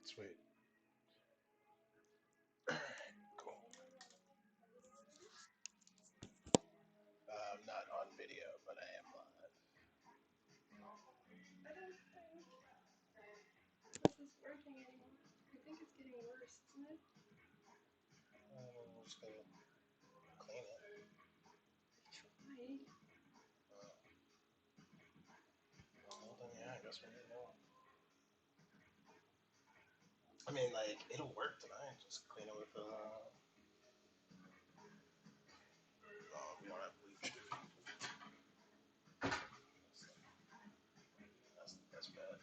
Sweet. Cool. I'm not on video, but I am live. I don't think this is working anymore. I think it's getting worse, isn't it? I'm just gonna clean it. Tried. Well, then yeah, I guess we need more. I mean, like, it'll work tonight. Just clean it with we don't have bleach. That's bad.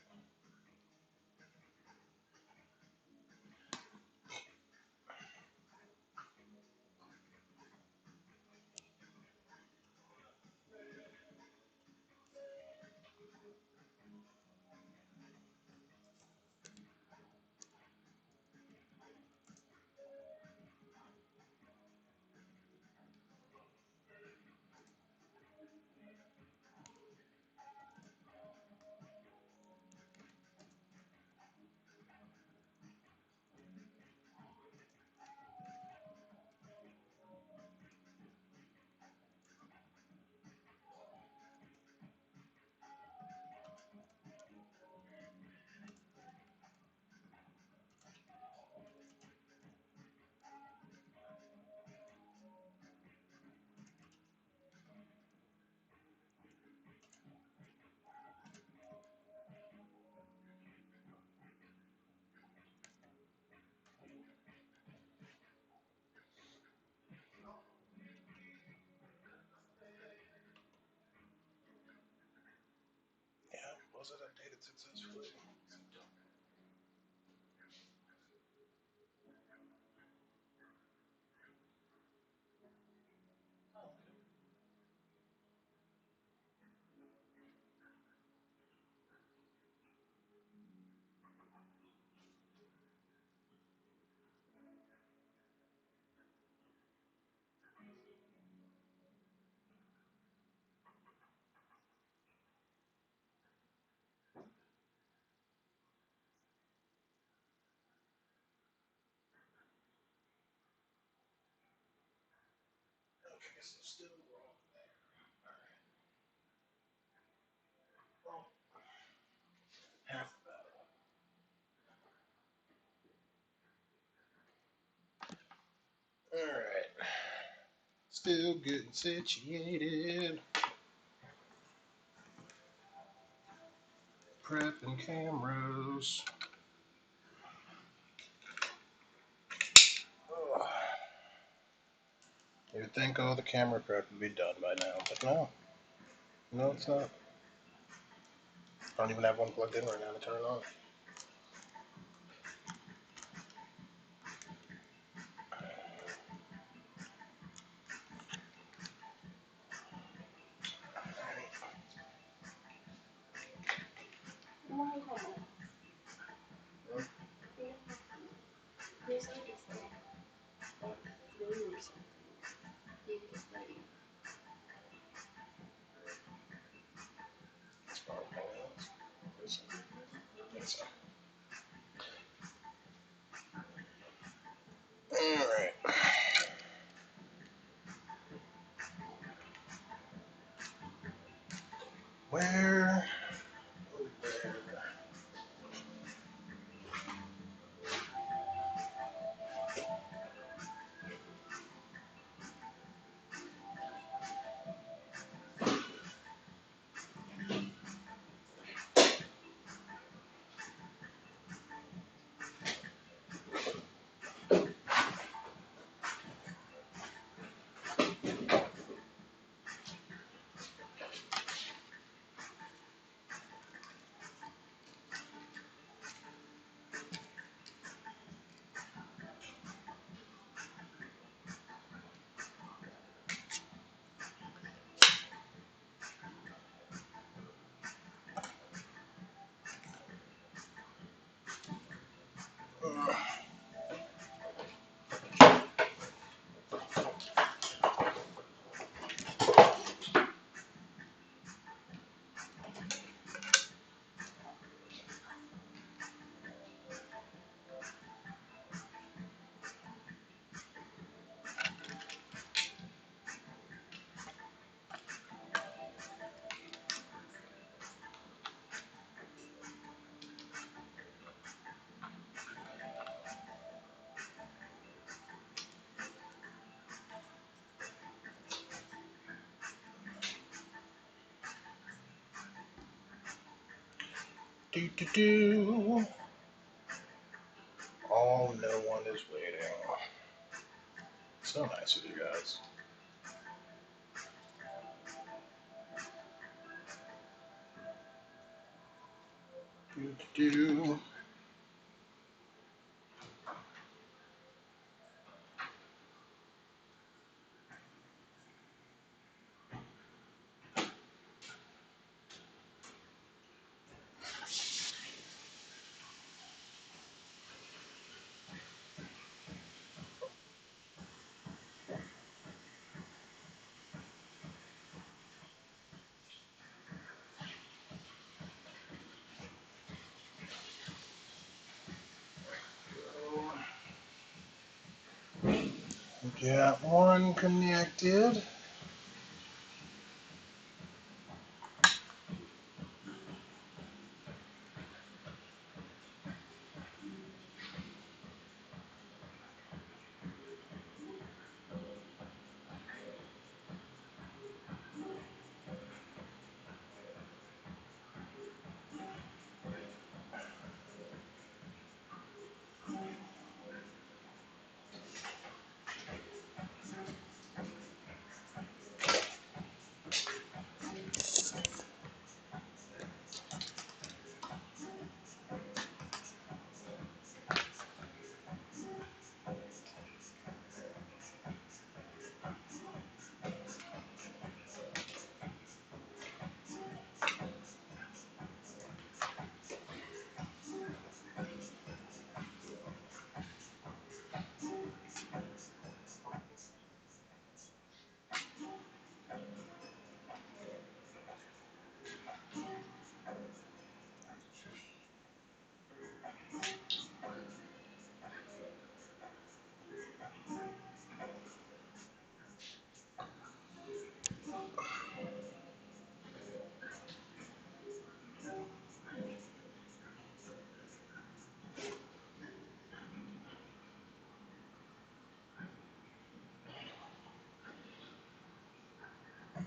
Yeah, was it updated successfully? Okay, so still wrong there. Alright. Well, half the battle. Alright. Still getting situated. Prepping cameras. Oh. You'd think all the camera prep would be done by now, but no. No, it's not. I don't even have one plugged in right now to turn it on. Why not? There's like it's like glue or something. You can just like It's probably Alright. Where? Do. Oh, no one is waiting. So nice of you guys. Do. Got one connected.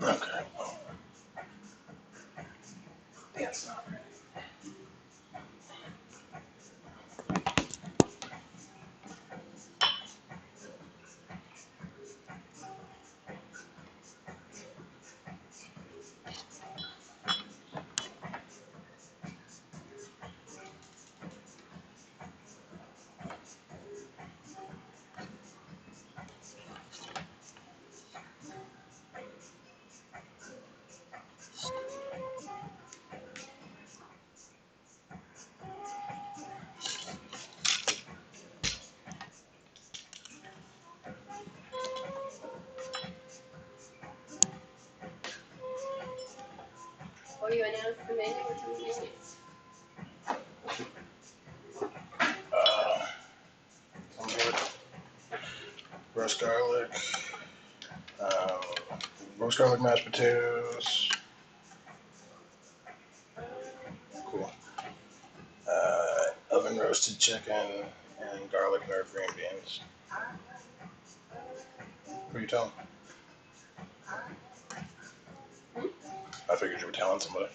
Okay. That's not ready. Oh, you announced the menu or something? I'm good. Roast garlic. Roast garlic mashed potatoes. Cool. Oven roasted chicken and garlic and green beans. Who are you telling? I figured you were telling somebody.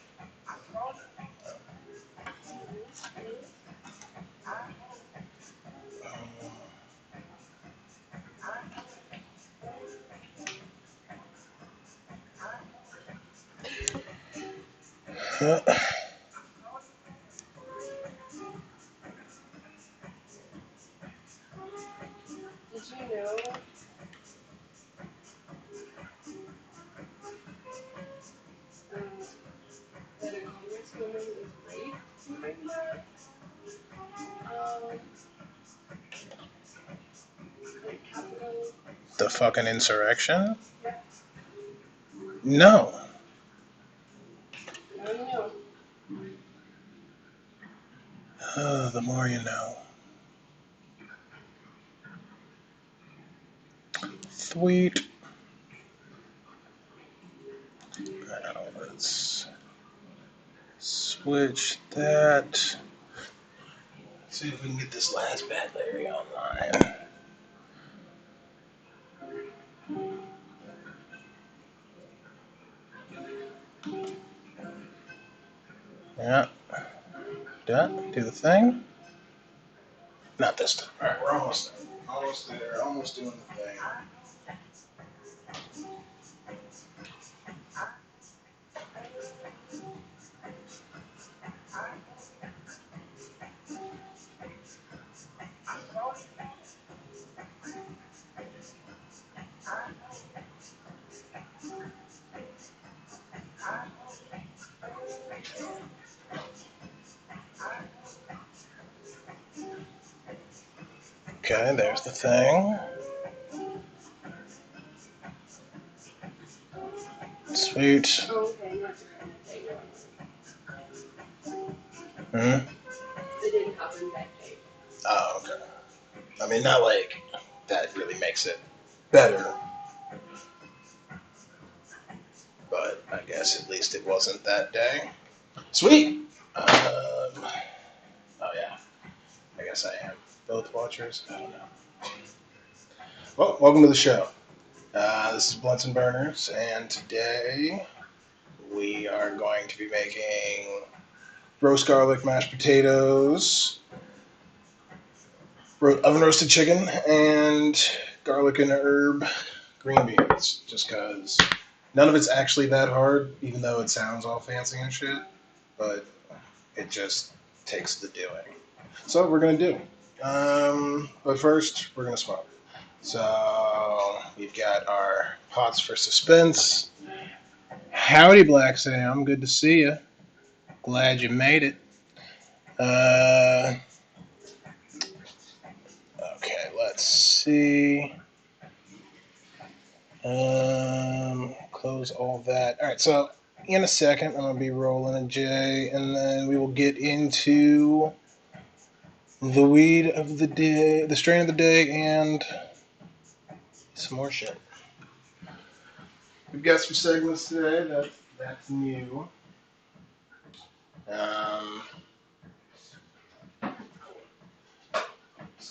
Did you know that a congresswoman was raped during the Capitol? The fucking insurrection? Yeah. No. No. The more you know. Sweet. Now let's switch that. Let's see if we can get this last bad Larry online. Yeah. that. Do the thing. Not this time. All right, we're almost there. Almost there. Almost doing the thing. Okay, there's the thing. Sweet. Oh, okay, not the Hmm? It didn't happen that day. Oh, okay. I mean, not like that really makes it better, but I guess at least it wasn't that day. Sweet. Oh yeah. I guess I am. Both watchers. I don't know. Well, welcome to the show. This is Blunts and Burners, and today we are going to be making roast garlic mashed potatoes, oven roasted chicken, and garlic and herb green beans. Just because none of it's actually that hard, even though it sounds all fancy and shit, but it just takes the doing. So we're gonna do. But first, we're gonna smoke. So we've got our pots for suspense. Howdy, Black Sam. Good to see you. Glad you made it. Uh, okay, let's see. Close all that. All right, so in a second, I'm gonna be rolling a J, and then we will get into the weed of the day, the strain of the day, and some more shit. We've got some segments today that's new. Um,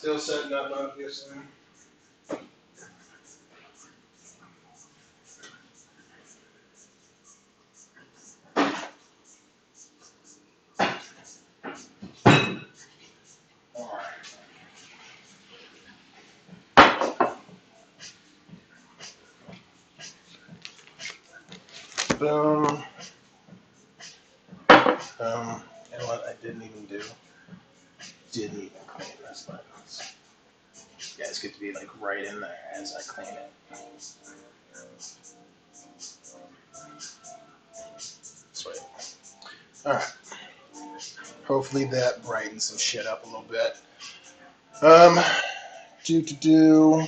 Still setting up, obviously. All right. Boom. You know what I didn't even do? Didn't even clean this buttons. You guys get to be like right in there as I clean it. Sweet. All right. Hopefully that brightens some shit up a little bit. Um, do.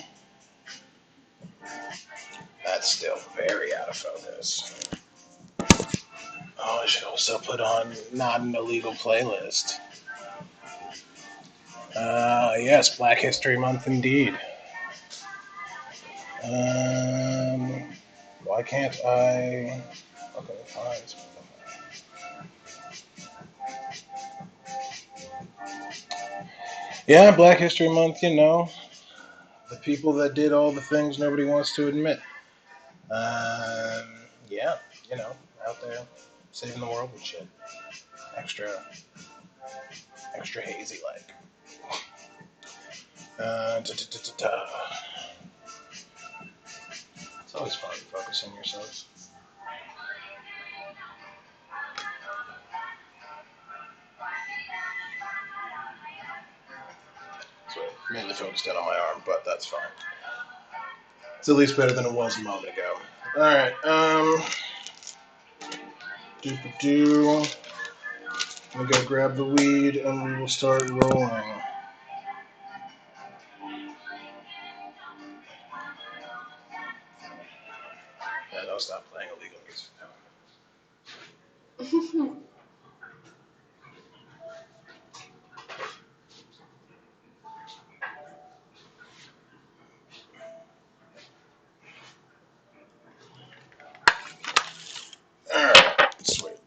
That's still very out of focus. Oh, I should also put on not an illegal playlist. Yes, Black History Month indeed. Why can't I? Okay, fine. Yeah, Black History Month, the people that did all the things nobody wants to admit. Um, yeah, out there saving the world and shit. Extra, extra hazy like. It's always fun to focus on yourselves. So mainly focused in on my arm, but that's fine. It's at least better than it was a moment ago. All right. Do. I'm gonna go grab the weed and we will start rolling. And I'll stop playing illegal music now. All right. Sweet.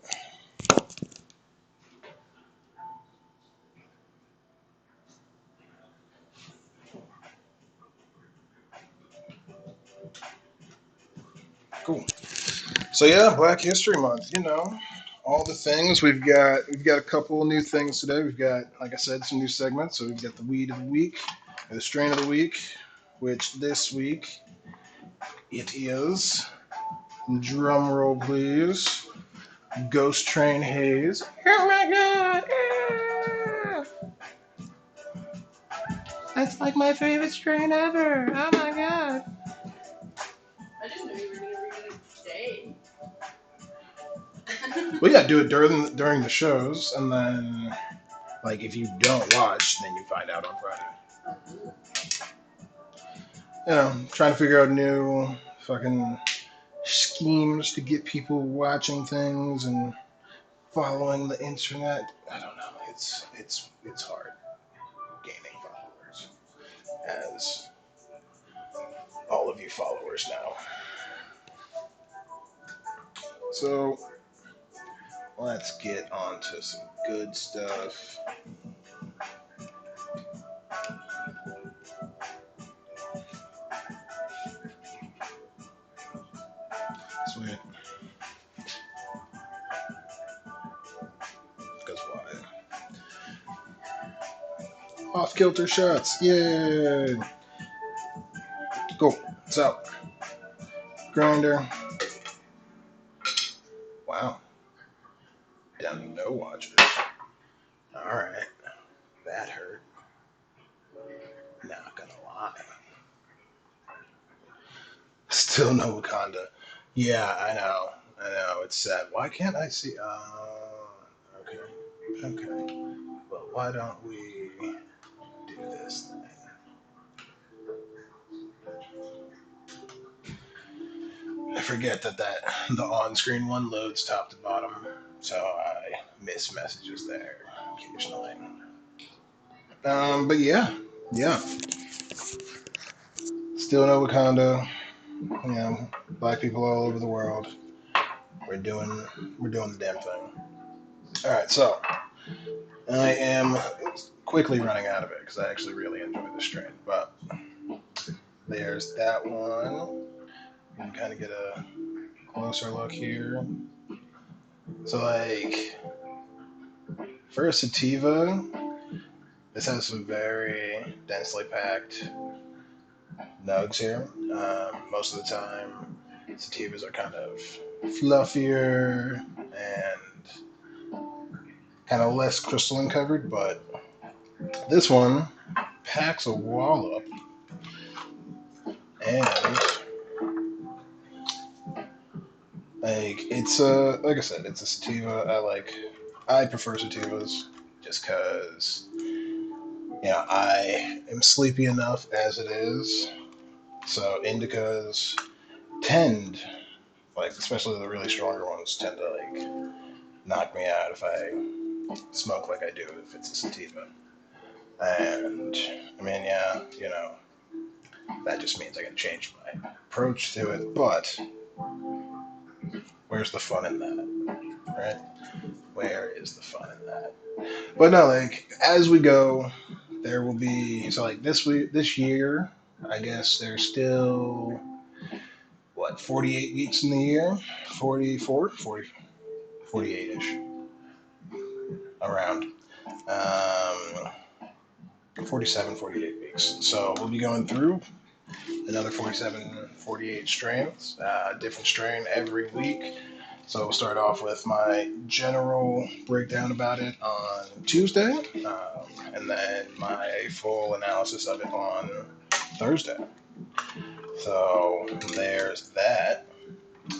Cool. So yeah, Black History Month. all the things. We've got a couple new things today. We've got, like I said, some new segments. So we've got the weed of the week, the strain of the week, which this week it is. Drum roll, please. Ghost Train Haze. Oh my god! Ah! That's like my favorite strain ever. Oh my god! I didn't know you were gonna read it today. Well, yeah, do it during the shows, and then like if you don't watch, then you find out on Friday. Trying to figure out new fucking schemes to get people watching things and following the internet. I don't know. It's hard gaining followers, as all of you followers know. So let's get on to some good stuff. Sweet. Because why? Off kilter shots. Yay! Cool. So, grinder. Wow. Down to no watchers. Alright. That hurt. Not gonna lie. Still no Wakanda. Yeah, I know. I know. It's sad. Why can't I see? Okay. Okay. Well, why don't we do this thing? I forget that the on-screen one loads top to bottom, so I miss messages there occasionally. But yeah, still no Wakanda. You know, black people all over the world. We're doing we're doing the damn thing. All right, so I am quickly running out of it because I actually really enjoy this strain. But there's that one. You can kind of get a closer look here. So like for a sativa, this has some very densely packed nugs here. Most of the time, sativas are kind of fluffier and kind of less crystalline covered, but this one packs a wallop, and like I said, it's a sativa. I prefer sativas just because I am sleepy enough as it is. So indicas tend, like especially the really stronger ones, tend to like knock me out if I smoke like I do if it's a sativa. And I mean, yeah, that just means I can change my approach to it. But where's the fun in that, right? Where is the fun in that? But no, like as we go, there will be so like this year, I guess there's still what 48 weeks in the year, 44, 40, 48ish around. 47, 48 weeks. So we'll be going through another 47, 48 strains, different strain every week. So we'll start off with my general breakdown about it on Tuesday, and then my full analysis of it on Thursday. So there's that.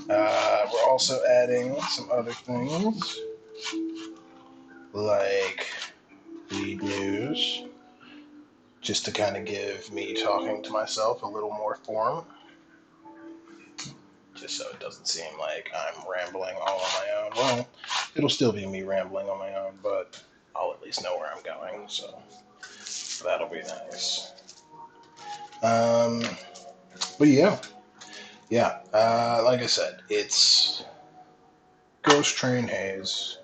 We're also adding some other things like lead news, just to kind of give me talking to myself a little more form, just so it doesn't seem like I'm rambling all on my own. Well, it'll still be me rambling on my own, but I'll at least know where I'm going, so that'll be nice. Um, but like I said, it's Ghost Train Haze.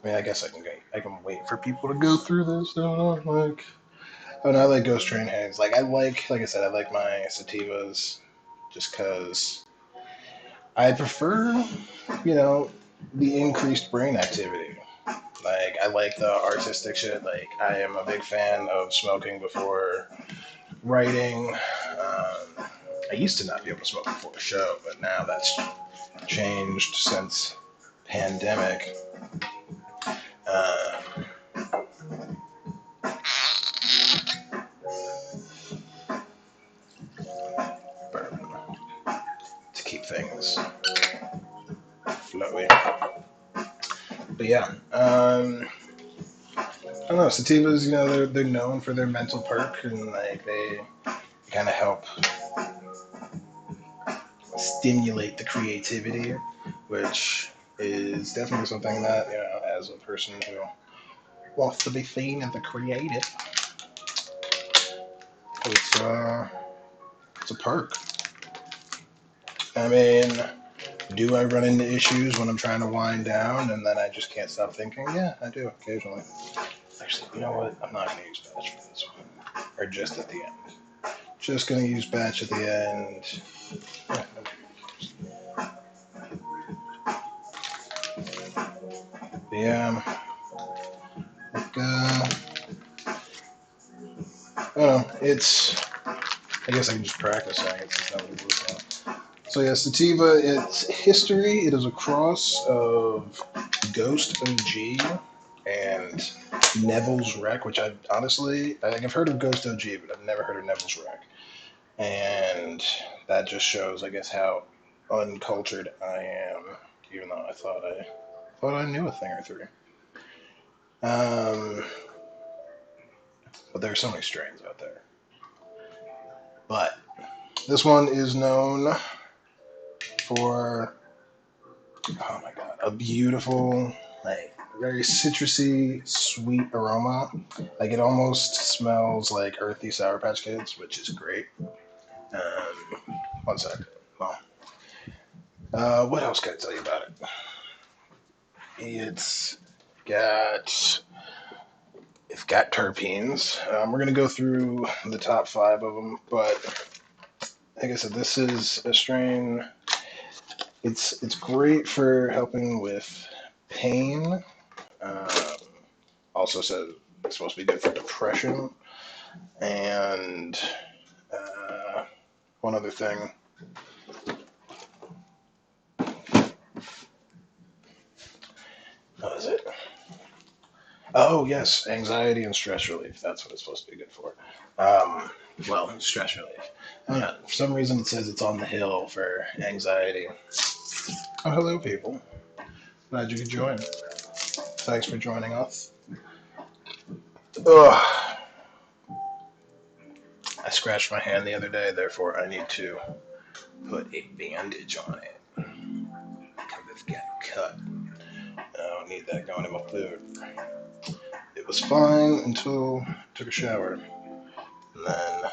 I mean, I guess I can wait for people to go through this. I don't know, like, oh, no, I like Ghost Train Haze. Like I said, I like my sativas just because I prefer, you know, the increased brain activity. Like I like the artistic shit. Like I am a big fan of smoking before writing. I used to not be able to smoke before a show, but now that's changed since pandemic. Um, bourbon to keep things flowy. But yeah, I don't know. Sativas, they're known for their mental perk, and like they kind of help stimulate the creativity, which is definitely something that as a person who wants to be seen as a creative, it's uh, it's a perk. I mean, do I run into issues when I'm trying to wind down and then I just can't stop thinking? Yeah, I do occasionally. Actually, you know what? I'm not going to use batch for this one. Or just at the end. Just going to use batch at the end. Yeah. Like, I don't know. I guess I can just practice saying it since nobody's listening. So yeah, sativa. Its history. It is a cross of Ghost OG and Neville's Wreck, which I've heard of Ghost OG, but I've never heard of Neville's Wreck, and that just shows, I guess, how uncultured I am, even though I thought I knew a thing or three. Um, but there are so many strains out there. But this one is known for, oh my god, a beautiful, like very citrusy, sweet aroma. Like it almost smells like earthy Sour Patch Kids, which is great. One sec. Well, what else can I tell you about it? It's got it's got terpenes. We're gonna go through the top five of them, but like I said, this is a strain. It's great for helping with pain. Um, Also says it's supposed to be good for depression. And one other thing. What is it? Oh, yes, anxiety and stress relief. That's what it's supposed to be good for. Um, stress relief. I don't know. For some reason, it says it's on the hill for anxiety. Oh, hello, people. Glad you could join. Thanks for joining us. Ugh. I scratched my hand the other day, therefore I need to put a bandage on it. Because it's got cut. I don't need that going in my food. It was fine until I took a shower. And then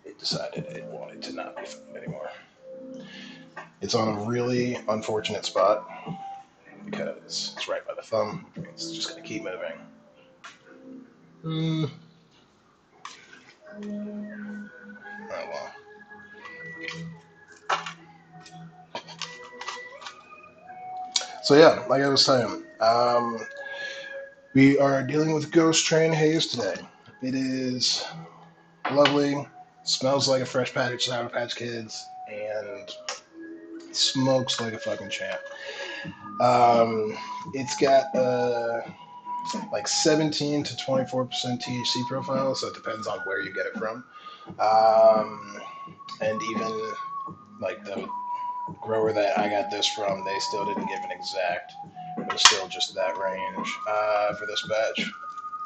it decided it wanted to not be fine anymore. It's on a really unfortunate spot because it's right by the thumb. It's just going to keep moving. Oh well. So yeah, like I was saying, we are dealing with Ghost Train Haze today. It is lovely, smells like a fresh package of Sour Patch Kids, and smokes like a fucking champ. Um, it's got like 17 to 24% THC profile, so it depends on where you get it from. And even like the grower that I got this from, they still didn't give an exact. It was still just that range for this batch,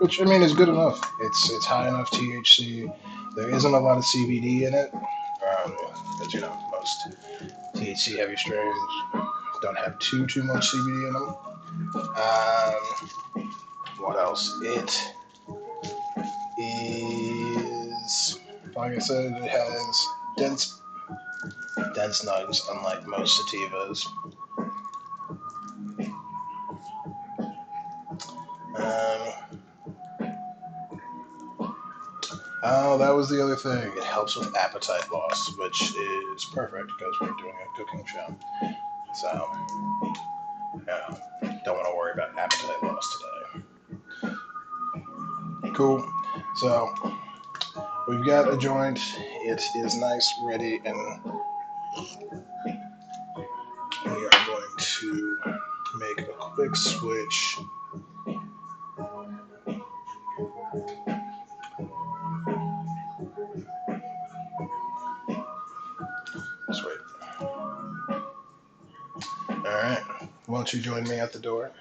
which I mean is good enough. It's high enough THC. There isn't a lot of CBD in it, as most THC heavy strains don't have too much CBD in them. What else? It is, like I said, it has dense nugs, unlike most sativas. Um, oh, that was the other thing. It helps with appetite loss, which is perfect because we're doing a cooking show. So, yeah, don't want to worry about appetite loss today. Cool. So, we've got a joint. It is nice, ready, and we are going to make a quick switch. Sweet. All right. Won't you join me at the door?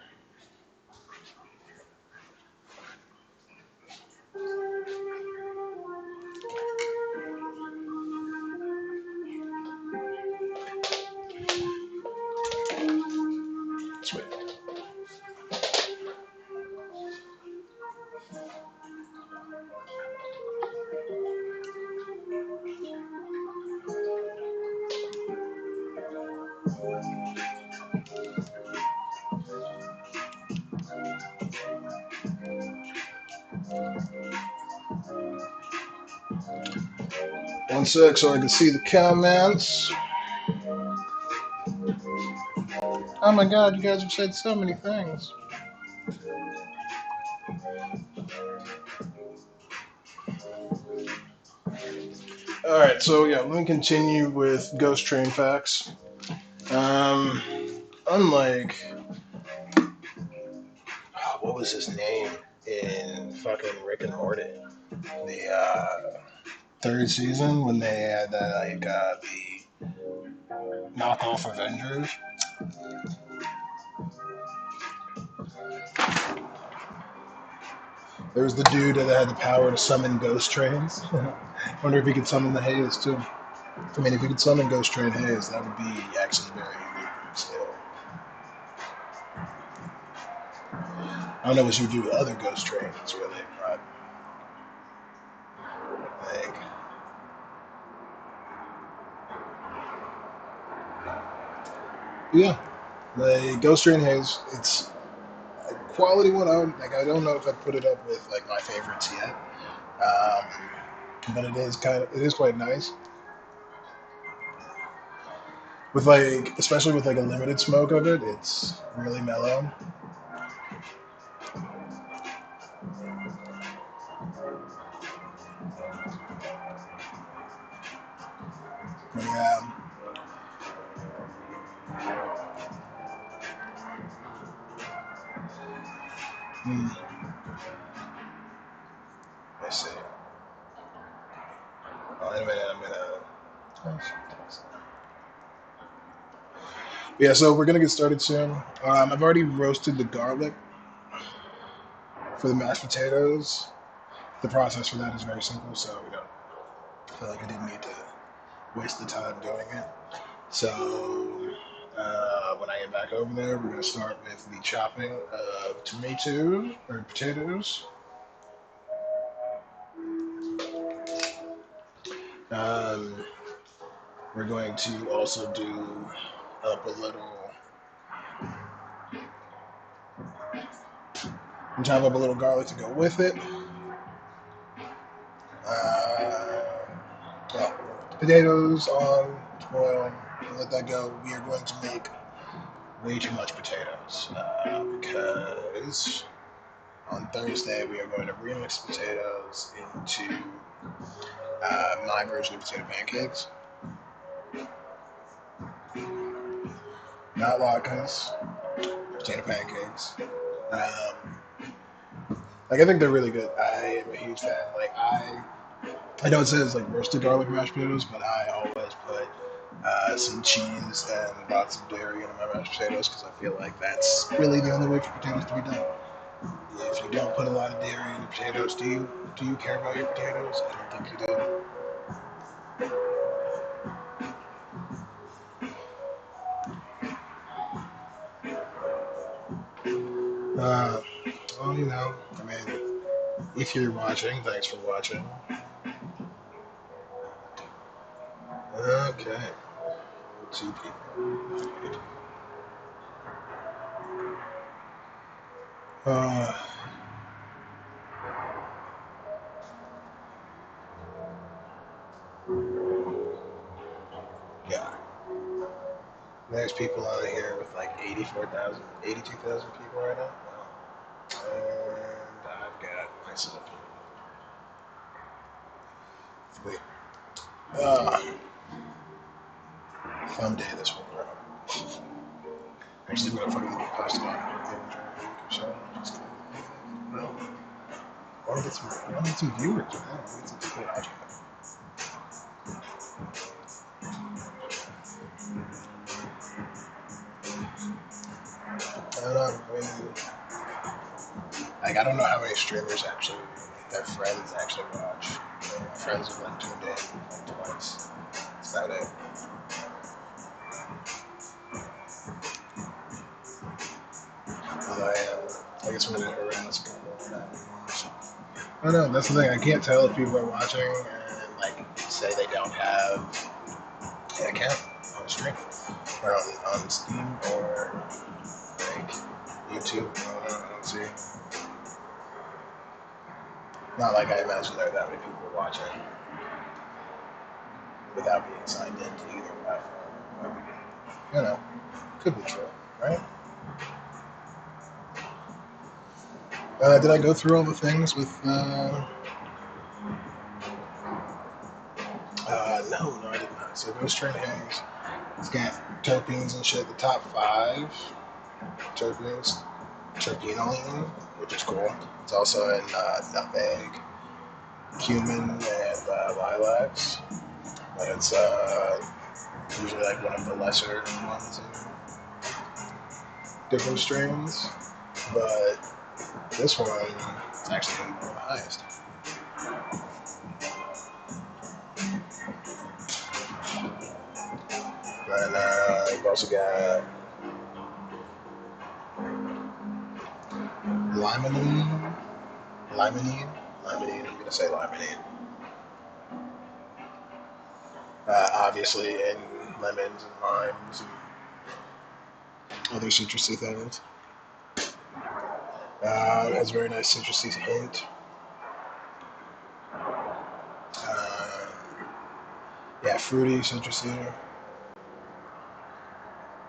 Sweet. 1 sec, so I can see the comments. Oh my god, you guys have said so many things. All right, so yeah, let me continue with Ghost Train facts. Um, unlike what was his name in fucking Rick and Morty, the third season when they had the knockoff Avengers. There was the dude that had the power to summon ghost trains. Wonder if he could summon the haze too. I mean, if he could summon Ghost Train Haze, that would be actually very unique still. I don't know what you would do with other Ghost Trains, really, but like, yeah, the Ghost Train Haze, it's a quality one. I don't know if I'd put it up with like my favorites yet, but it is quite nice with like, especially with like a limited smoke of it. It's really mellow. Yeah. Hmm. Let's see. Oh, in a minute, I'm gonna. Yeah, so we're gonna get started soon. I've already roasted the garlic for the mashed potatoes. The process for that is very simple, so we don't feel like I didn't need to waste the time doing it. So when I get back over there, we're gonna start with the chopping of tomato or potatoes. Um, we're going to also do up a little, chop up a little garlic to go with it. Uh, well, potatoes on boil. Let that go. We are going to make way too much potatoes because on Thursday we are going to remix potatoes into my version of potato pancakes. Not latkes, potato pancakes. Like I think they're really good. I am a huge fan. I know it says like roasted garlic mashed potatoes, but I always put some cheese and lots of dairy into my mashed potatoes because I feel like that's really the only way for potatoes to be done. If you don't put a lot of dairy in your potatoes, do you care about your potatoes? I don't think you do. Uh, well, I mean, if you're watching, thanks for watching. Okay, 2 people. Uh, yeah. There's people on here with like 84,000, 82,000 people right now. Wow. And I've got myself. Wait. Fun day this one, bro. Actually, I'm gonna fucking post about it in a week or so. Just kidding. No. I want to get some viewers, man. I want to get some people watching. I don't know. I mean, like, I don't know how many streamers actually, their friends actually watch. You know, my friends have like tuned in like twice. It's not it. Although I guess I'm gonna harass people that watch. I don't know. That's the thing. I can't tell if people are watching and like say they don't have an account on stream or on Steam or like YouTube. I don't see. Not like I imagine there are that many people watching without being signed into either platform. You know, could be true, right? Did I go through all the things with? No, I did not. So Ghost Train has it's got terpenes and shit. The top five terpenes, terpenoline, which is cool. It's also in nutmeg, cumin, and lilacs. But it's usually like one of the lesser ones in different strains. But this one is actually one of the highest. And you've also got limonene, limonene. I'm gonna say limonene. Obviously, in lemons and limes and other citrusy things. It has a very nice citrusy hint. Uh, yeah, fruity, citrusy.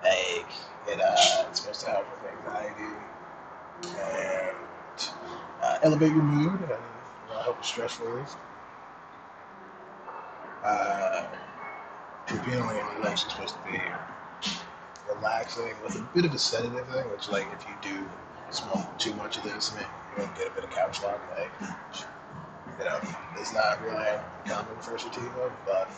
Like it's supposed to help with anxiety and elevate your mood and help with stress relief. Uh, Repealing is actually supposed to be relaxing with a bit of a sedative thing, which like if you do smoke too much of this, you will get a bit of couch lock. Like, you know, it's not really common for sativa, but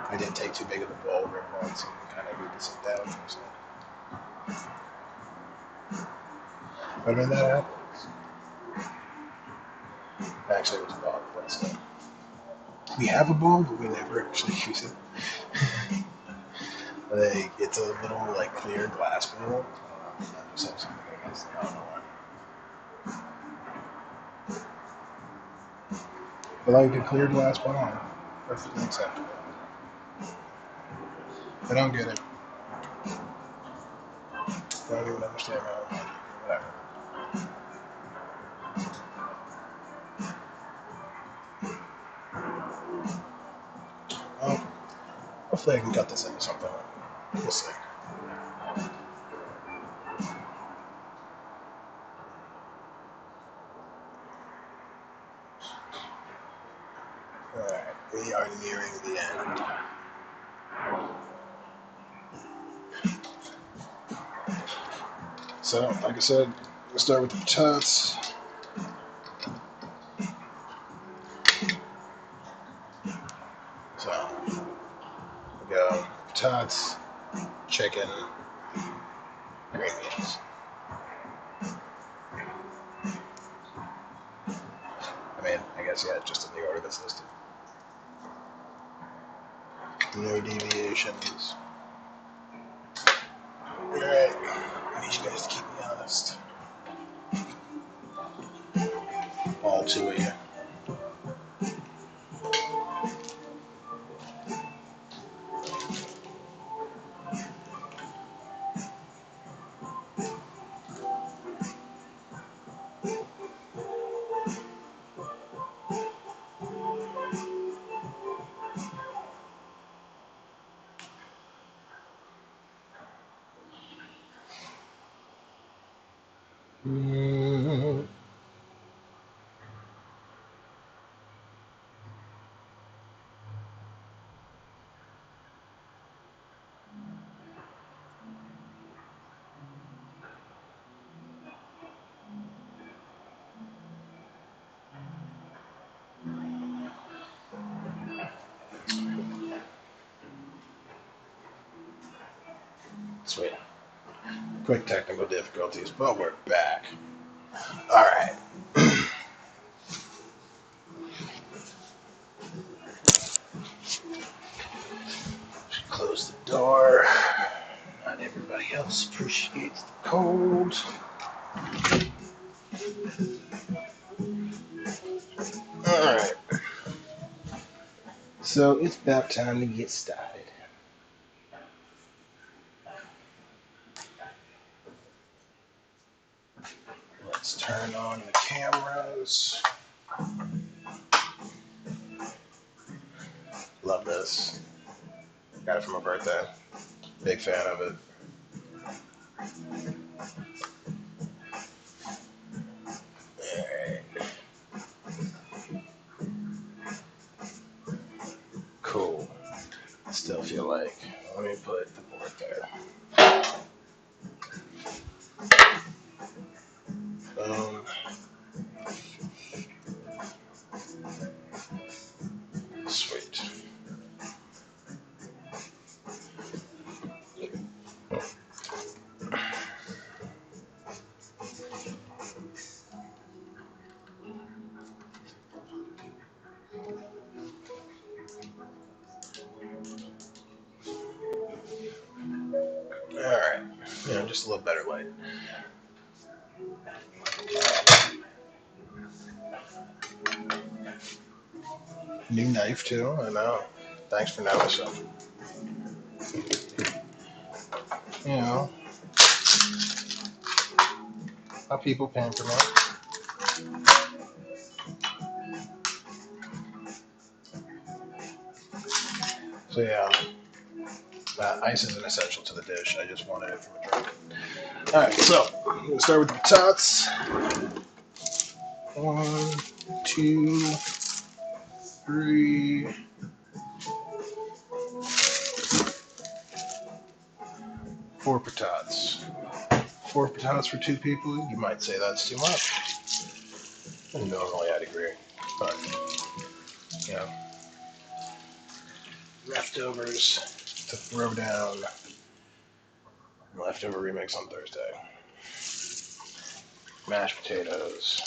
I did take too big of a bowl rip once and kind of need to sit down for a second. But I mean, that happens. Actually, it was a dog, but still. We have a bowl, but we never actually use it. Like, it's a little, like, clear glass bowl. I just have something against it. I don't know why. But, like, a clear glass bowl, perfectly acceptable. I don't get it. I don't even understand how. Whatever. Well, hopefully I can cut this into something. We'll see. Alright, we are nearing the end. So, like I said, we'll start with the tots. So, we go tots, chicken, green beans. I mean, I guess, yeah, just in the order that's listed. No deviations. Alright, I need you guys to keep me honest. All two of you. Mm. Sweet. Quick technical difficulties, but we're back. All right. Close the door. Not everybody else appreciates the cold. All right. So it's about time to get started. Let's turn on the cameras. Love this. Got it for my birthday. Big fan of it. Alright. Cool. I still feel like, let me put the board there. Boom. Sweet. Alright. Yeah, just a little better light. New knife too, I know. Thanks for noticing. You know, how people pamper me. So yeah, ice isn't essential to the dish. I just wanted it from a drink. All right, so I'm gonna start with the tots. 1, 2, 3, 4 patatas. 4 patatas for 2 people. You might say that's too much. And normally I'd agree, but you know, leftovers to throw down. Leftover remix on Thursday. Mashed potatoes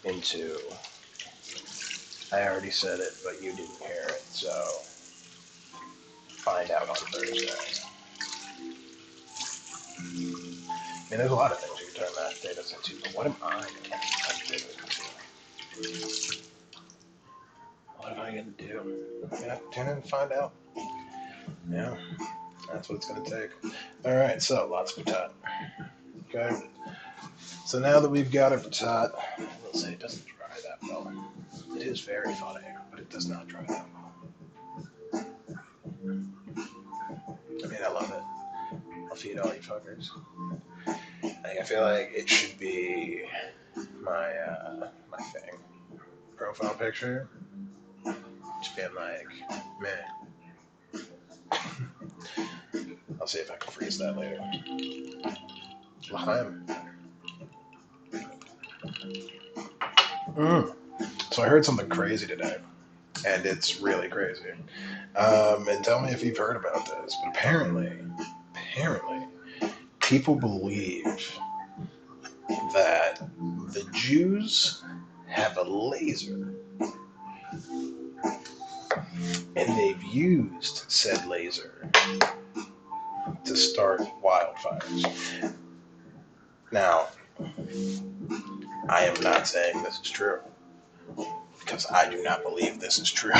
into. I already said it, but you didn't hear it, so find out on Thursday. And there's a lot of things you can turn mashed potatoes into, but what am I going to turn mashed potatoes into? What am I going to do? Yeah, tune in and find out. Yeah, that's what it's going to take. All right, so lots of patat. Okay. So now that we've got a patat, let's say it doesn't dry that well. It is very funny, but it does not dry that well. I mean, I love it. I'll feed all you fuckers. I feel like it should be my thing. Profile picture. Just being like, man. I'll see if I can freeze that later. L'chaim. So I heard something crazy today, and it's really crazy. And tell me if you've heard about this, but apparently, people believe that the Jews have a laser, and they've used said laser to start wildfires. Now, I am not saying this is true, because I do not believe this is true.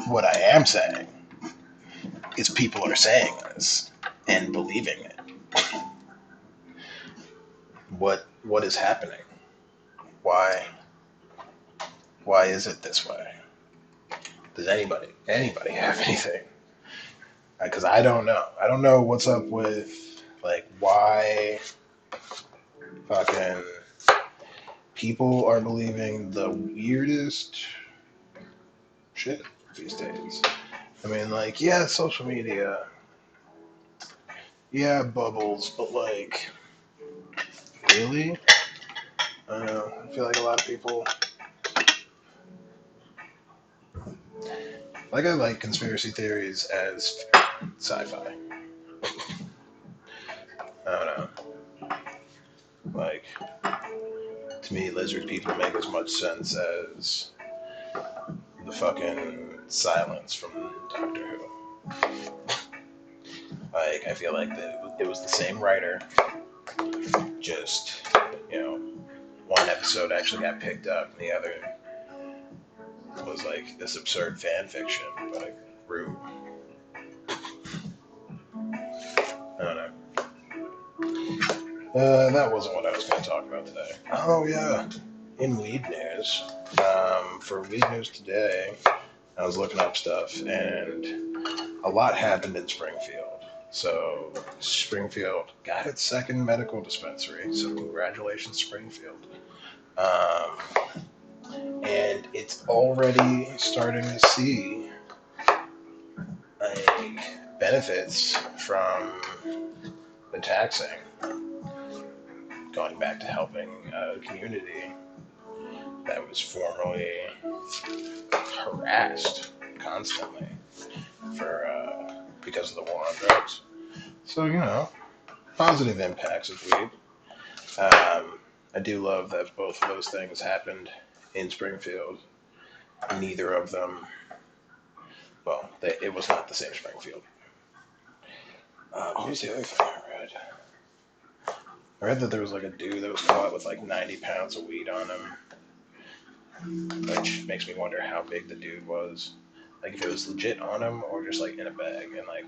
What I am saying is people are saying this and believing it. What is happening? Why is it this way? Does anybody have anything? Because I don't know. I don't know what's up with Like, why fucking people are believing the weirdest shit these days. I mean, like, yeah, social media, yeah, bubbles, but like, really? I don't know. I feel like a lot of people, I like conspiracy theories as sci-fi. I don't know. Like, to me, lizard people make as much sense as the fucking silence from Doctor Who. Like, I feel like it was the same writer, just, you know, one episode actually got picked up, and the other was like this absurd fan fiction, but like rude. I don't know. That wasn't what I was going to talk about today. Oh yeah, in weed news. For weed news today, I was looking up stuff, and a lot happened in Springfield. So Springfield got its second medical dispensary. So congratulations, Springfield. Um, and it's already starting to see like benefits from the taxing, going back to helping a community that was formerly harassed constantly for because of the war on drugs. So positive impacts of weed. I do love that both of those things happened in Springfield. Neither of them, well, it was not the same Springfield. What was the other thing I read? I read that there was like a dude that was caught with like 90 pounds of weed on him, which makes me wonder how big the dude was. Like if it was legit on him or just like in a bag. And like,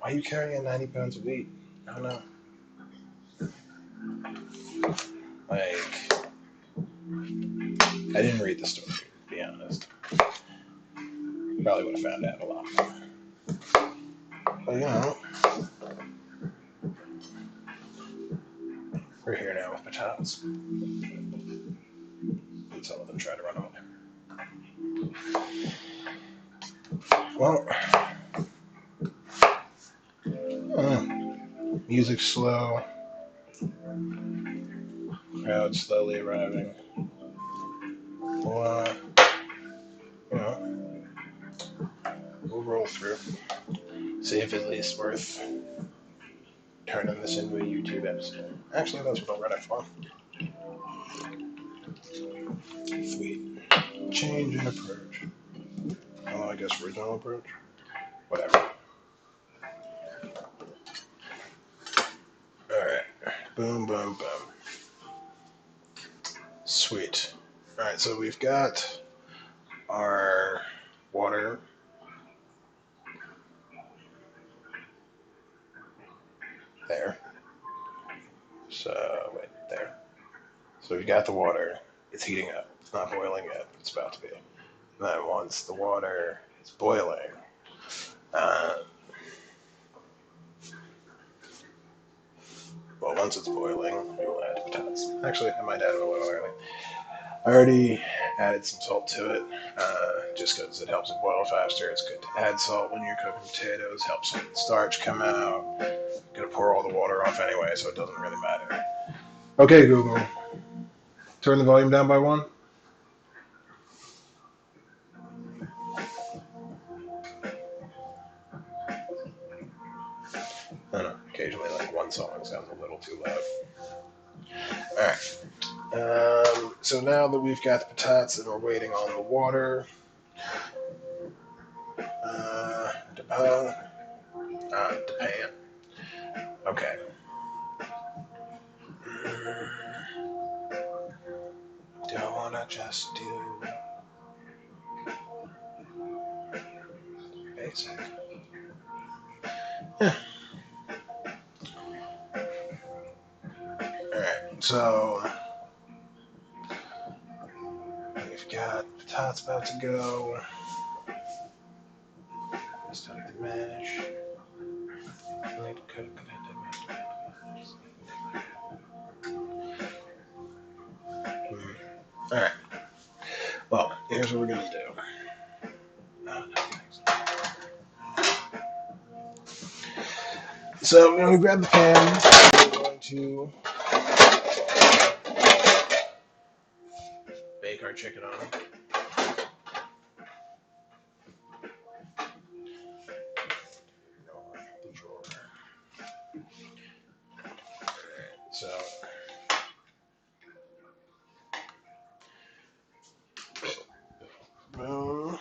why are you carrying 90 pounds of weed? I don't know. Like, I didn't read the story, to be honest. Probably would have found out a lot more. But we're here now with potatoes. And some of them try to run away. Well, music's slow. Crowd slowly arriving. Well, you know, we'll roll through. See if at least worth turning this into a YouTube episode. Actually, that's what I'll run it for. Sweet. Change in approach. Oh, I guess original approach. Whatever. Alright. Boom, boom, boom. Sweet. Alright, so we've got our water. There. So, wait, there. So we've got the water. It's heating up. It's not boiling yet, but it's about to be. And then once the water is boiling, uh, once it's boiling, we will add potatoes. Actually, I might add it a little early. I already added some salt to it, just because it helps it boil faster. It's good to add salt when you're cooking potatoes. Helps the starch come out. Gonna pour all the water off anyway, so it doesn't really matter. Okay, Google, turn the volume down by one. I don't know. Occasionally, like one song sounds a little too loud. All right. So now that we've got the potatoes and we're waiting on the water, Japan. Okay. Do I want to just do basic? Yeah. All right. So we've got potatoes about to go. Start the mash. I need to cook. Alright. Well, here's what we're gonna do. So I'm gonna grab the pan. We're going to bake our chicken on it. So boom.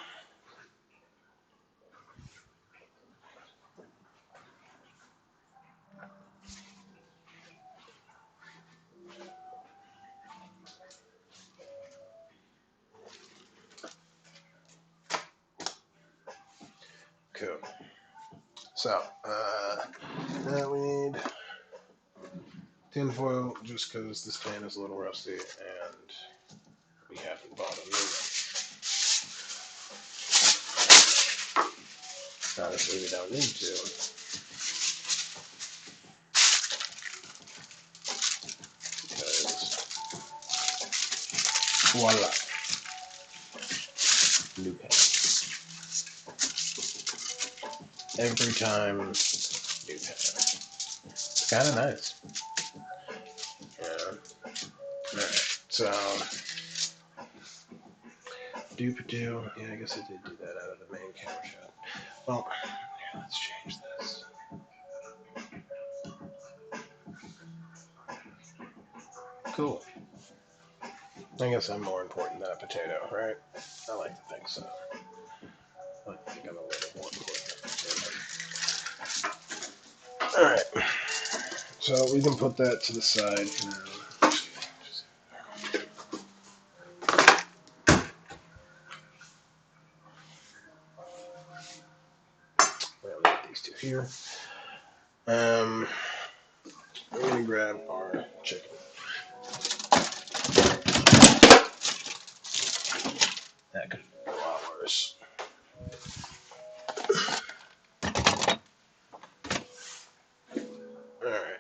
Cool. So now we need tin foil just because this pan is a little rusty and we haven't bought a new one. Honestly, we don't need to because voila, new pan. Every time, new pan. It's kind of nice. Yeah. Alright, so doop-a-doo. Yeah, I guess I did do that out of the main camera shot. Well, here, let's change this. Cool. I guess I'm more important than a potato, right? I like to think so. I like to think I'm a little more important than a potato. Alright, so we can put that to the side for now. We'll leave these two here. We're going to grab our chicken. That could be a lot worse. Alright.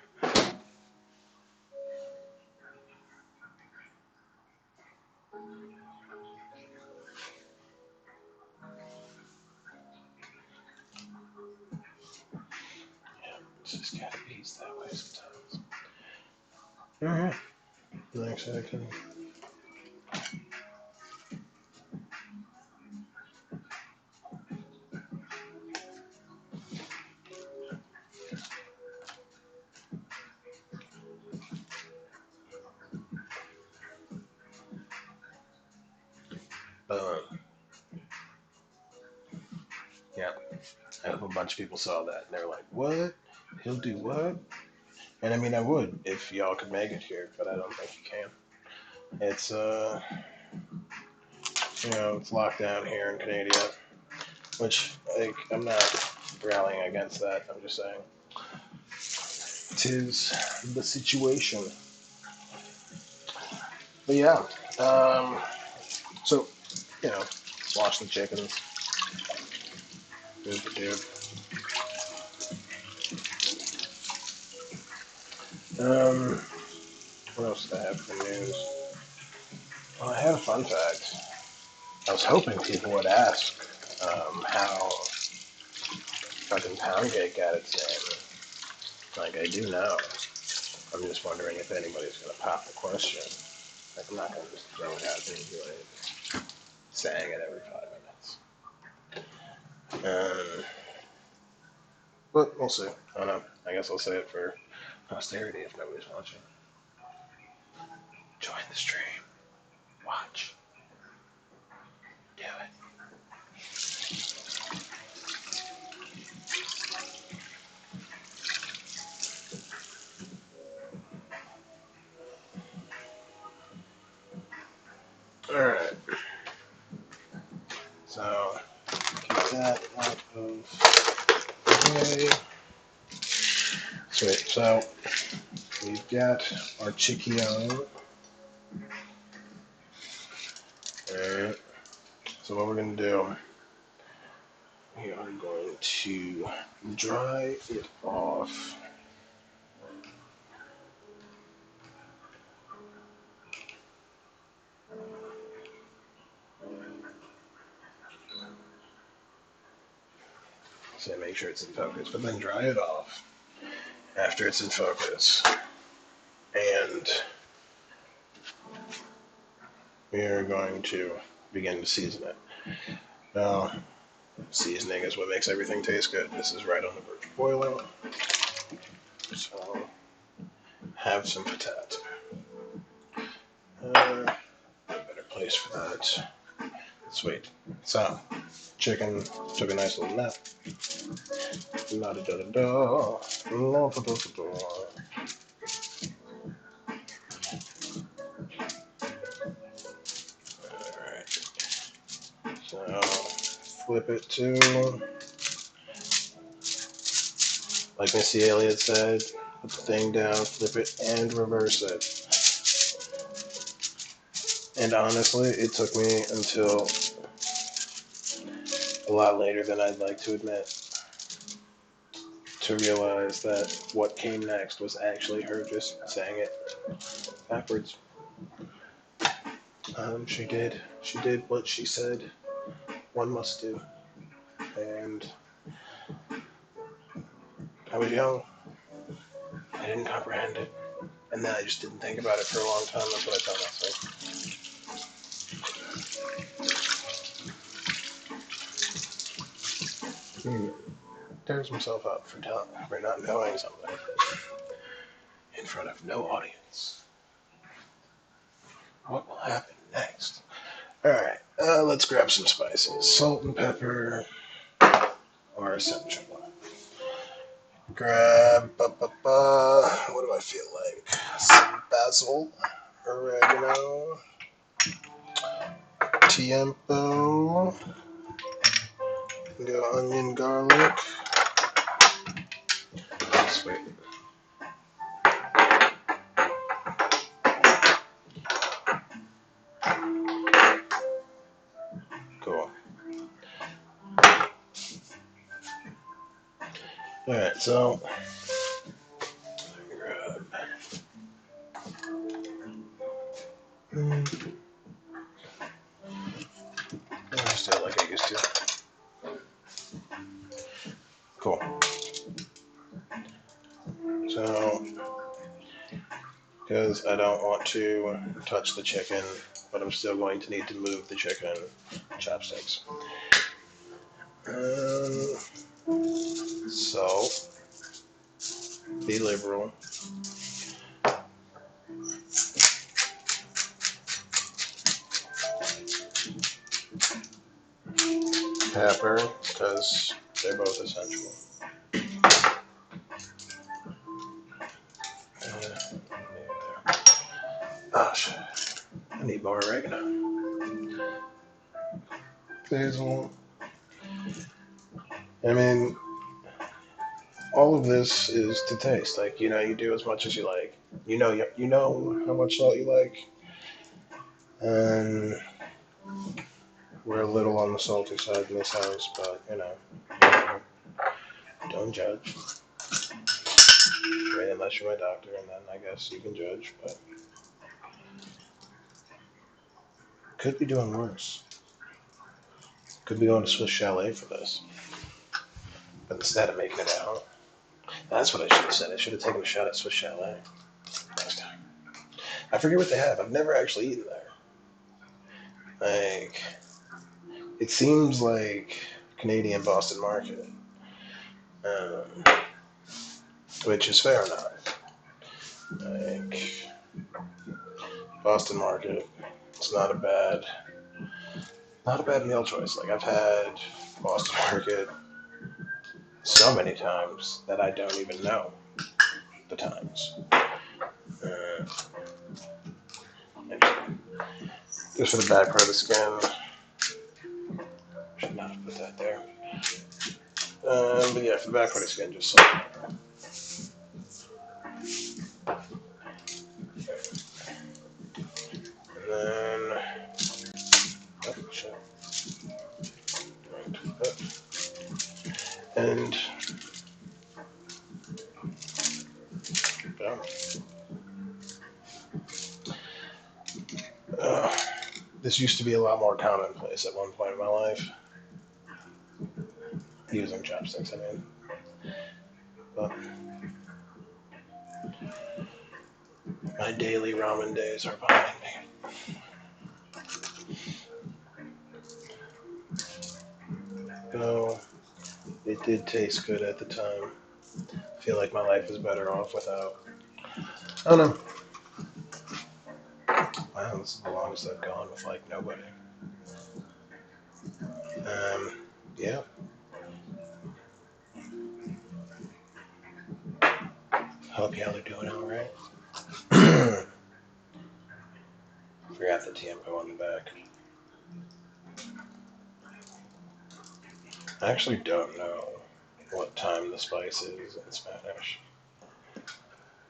It's just gotta be that way sometimes. Alright. Next I can. Yeah. I hope a bunch of people saw that and they're like, what? He'll do what? And I mean, I would if y'all could make it here, but I don't think you can. It's, it's locked down here in Canada, which, like, I'm not rallying against that. I'm just saying. 'Tis the situation. But yeah, so, let's wash the chickens. Dude. What else did I have for news? Well, I had a fun fact. I was hoping people would ask how fucking pound cake got its name. Like, I do know. I'm just wondering if anybody's gonna pop the question. Like, I'm not gonna just throw it out there and be like saying it every 5 minutes. But we'll see. I don't know. I guess I'll say it for posterity if nobody's watching. Join the stream. Watch. Do it. Alright. So, keep that out of the way. Sweet. So, we've got our chicken. Alright. So, what we're going to do, we are going to dry it off. So make sure it's in focus, but then dry it off after it's in focus. And we are going to begin to season it. Now, seasoning is what makes everything taste good. This is right on the verge of boiling. So, have some patat. A better place for that. Sweet. So, chicken took a nice little nap. La da da da da. La da da da da. Alright. So, flip it to, like Missy Elliott said, put the thing down, flip it, and reverse it. And honestly, it took me until a lot later than I'd like to admit to realize that what came next was actually her just saying it backwards. She did what she said one must do. And I was young. I didn't comprehend it. And then I just didn't think about it for a long time. That's what I tell myself. He tears himself up for not knowing something in front of no audience. What will happen next? Alright, let's grab some spices. Salt and pepper are essential. Grab, what do I feel like? Some basil, oregano, tiempo, go onion, garlic. Sweet. Cool. Alright, so grab. I'll just do it like I used to. Cool. So, because I don't want to touch the chicken, but I'm still going to need to move the chicken chopsticks. So, be liberal. Pepper, because they're both essential. Oh shit. I need more oregano. Basil. I mean, all of this is to taste. Like, you do as much as you like. You know how much salt you like. And we're a little on the salty side in this house, but don't judge. I mean, unless you're my doctor, and then I guess you can judge, but could be doing worse. Could be going to Swiss Chalet for this. But instead of making it out, that's what I should have said. I should have taken a shot at Swiss Chalet next time. I forget what they have. I've never actually eaten there. Like, it seems like Canadian Boston Market, which is fair enough. Like, Boston Market, it's not a bad meal choice. Like, I've had Boston Market so many times that I don't even know the times. Just for the back part of the skin. Should not have put that there. But yeah, for the back part of the skin, just salt. And then, oh shit. And this used to be a lot more commonplace at one point in my life. Using chopsticks, I mean. But my daily ramen days are behind me. Though it did taste good at the time. I feel like my life is better off without. I don't know. Wow, this is the longest I've gone with like nobody. Yeah. Hope y'all are doing all right. Forgot the tiempo on the back. I actually don't know what time the spice is in Spanish.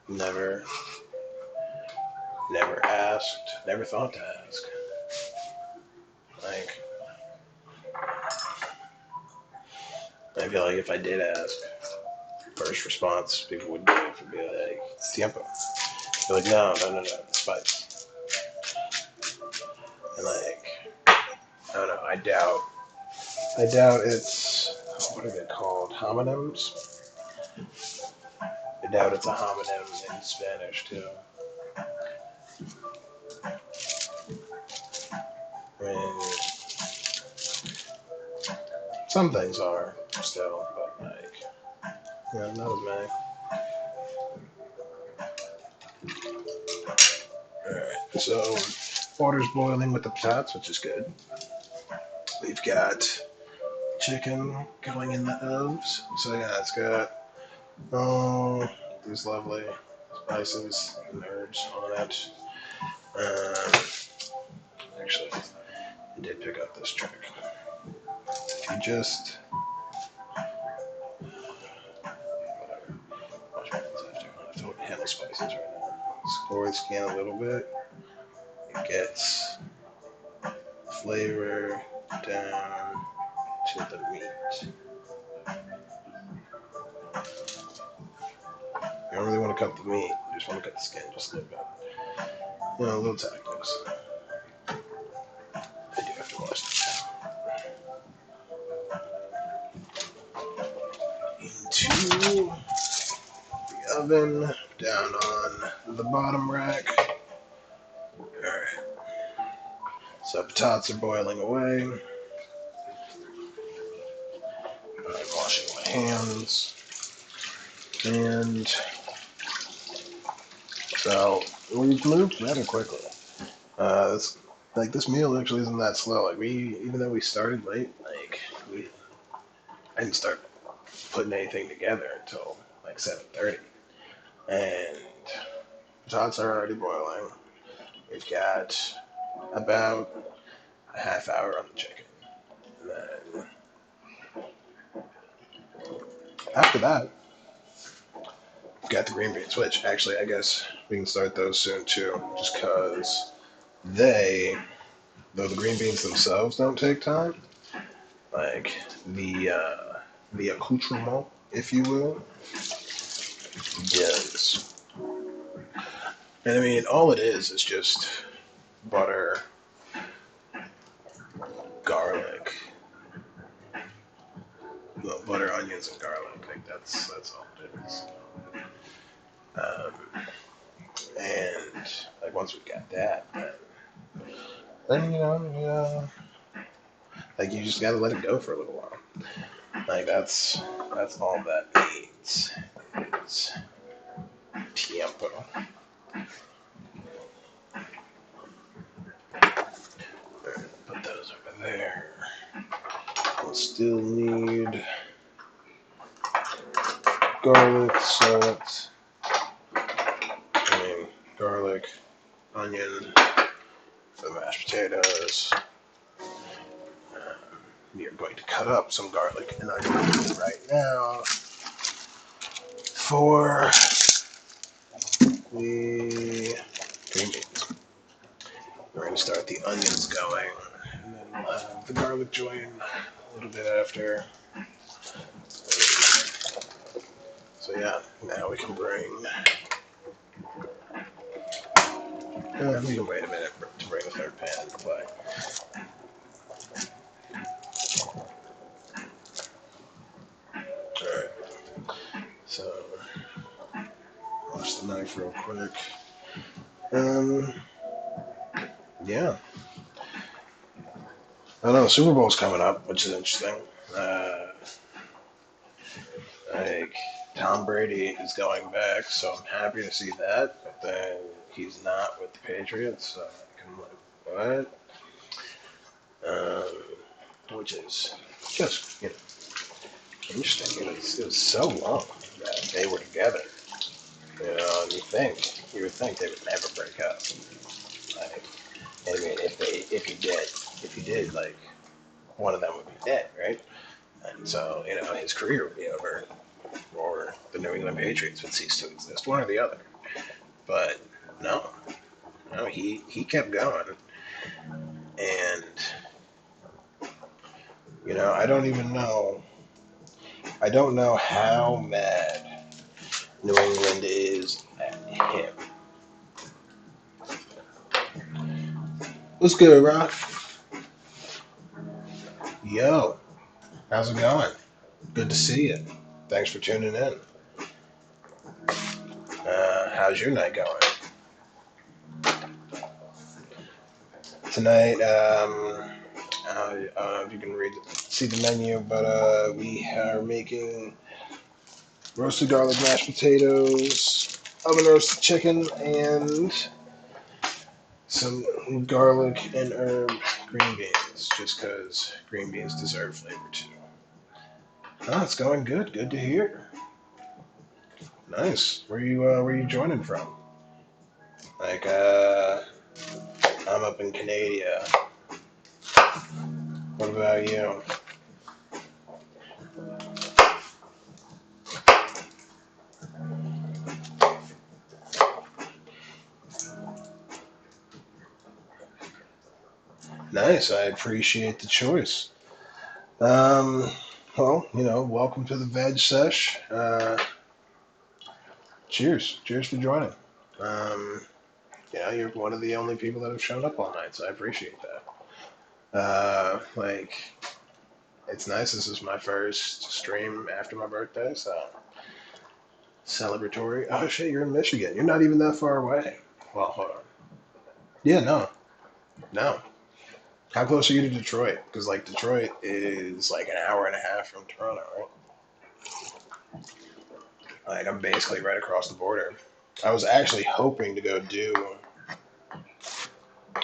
Never, never asked. Never thought to ask. Like, I feel like if I did ask, first response people would give would be like, "It's tiempo." Be like, no, no, no, no, it's spice. And like, I don't know. I doubt it's what are they called? Homonyms. I doubt it's a homonym in Spanish too. I mean, some things are still, but like, yeah, not as many. Alright, so water's boiling with the potats, which is good. We've got chicken going in the ovens. So yeah, it's got these lovely spices and herbs on it. Um, Actually, I did pick up this trick. If you just whatever, watch my hands after. I'm gonna throw it in the spices right now. Score the skin a little bit. It gets flavor down to the meat. You don't really want to cut the meat. You just want to cut the skin just a little bit. You know, little tactics. I do have to wash this into the oven, down on the bottom rack. Alright. So potats are boiling away. I'm washing my hands. And so we've moved rather quickly. This meal actually isn't that slow. Like even though we started late, we I didn't start putting anything together until like 7:30, and the pots are already boiling. We've got about a half hour on the chicken. And then after that, we've got the green beans, which actually I guess we can start those soon too, just because they, though the green beans themselves don't take time, like the accoutrement, if you will, does. And I mean, all it is just butter, garlic, well, butter, onions, and garlic. Like that's all it is. Um, and like once we got that, then like you just gotta let it go for a little while. Like that's all that needs. It's tiempo. Put those over there. We'll still need garlic, salt, garlic, onion for the mashed potatoes. We are going to cut up some garlic and onion right now for the green beans. We're going to start the onions going, and then we'll have the garlic join a little bit after. So yeah, now we can we can wait a minute to bring the third pan into play. life real quick. Um, yeah. I don't know. Super Bowl's coming up, which is interesting. Uh, like Tom Brady is going back, so I'm happy to see that. But then he's not with the Patriots, so I'm like, what? Which is just interesting. It was so long that they were together. And you would think they would never break up. Like, I mean, if he did, like one of them would be dead, right? And so his career would be over, or the New England Patriots would cease to exist, one or the other. But no, no, he kept going, and I don't even know. I don't know how mad New England is at him. What's good, Rock? Yo, how's it going? Good to see you. Thanks for tuning in. How's your night going? Tonight, I don't know if you can see the menu, but we are making roasted garlic mashed potatoes, oven roasted chicken, and some garlic and herb green beans, just because green beans deserve flavor too. Oh, it's going good. Good to hear. Nice. Where you joining from? Like, I'm up in Canada. What about you? Nice. I appreciate the choice. Um, well, welcome to the Veg Sesh. Cheers. Cheers for joining. Um, you're one of the only people that have shown up all night, so I appreciate that. Like, it's nice. This is my first stream after my birthday, so celebratory. Oh shit, you're in Michigan. You're not even that far away. Well, hold on. Yeah, no, no. How close are you to Detroit? Because like Detroit is like an hour and a half from Toronto, right? Like I'm basically right across the border. I was actually hoping to go do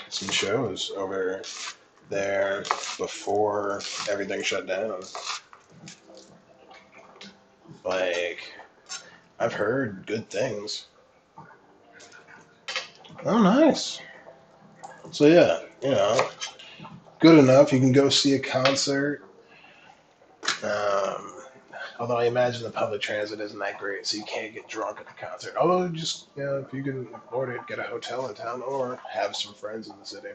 some shows over there before everything shut down. Like I've heard good things. Oh, nice. So yeah, good enough. You can go see a concert. Um, although I imagine the public transit isn't that great, so you can't get drunk at the concert. Although just if you can afford it, get a hotel in town or have some friends in the city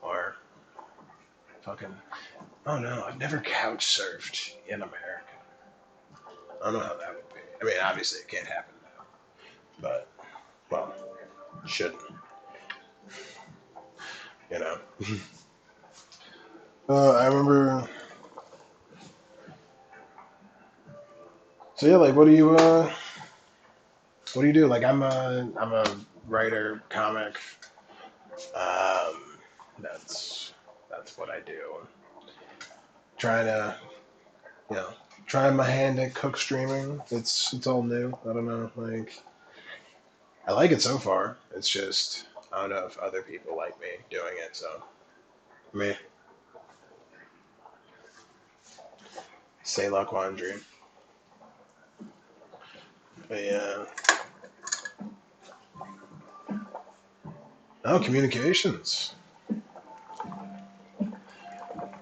or fucking. Oh no, I've never couch surfed in America. I don't know how that would be. I mean, obviously it can't happen now, but well, shouldn't. You know. I remember. So yeah, like, what do you do? Like, I'm a writer, comic. Um, that's what I do. Trying to, you know, trying my hand at cook streaming. It's all new. I don't know. Like, I like it so far. It's just I don't know if other people like me doing it. So me, say la quandary. But yeah. Oh, communications.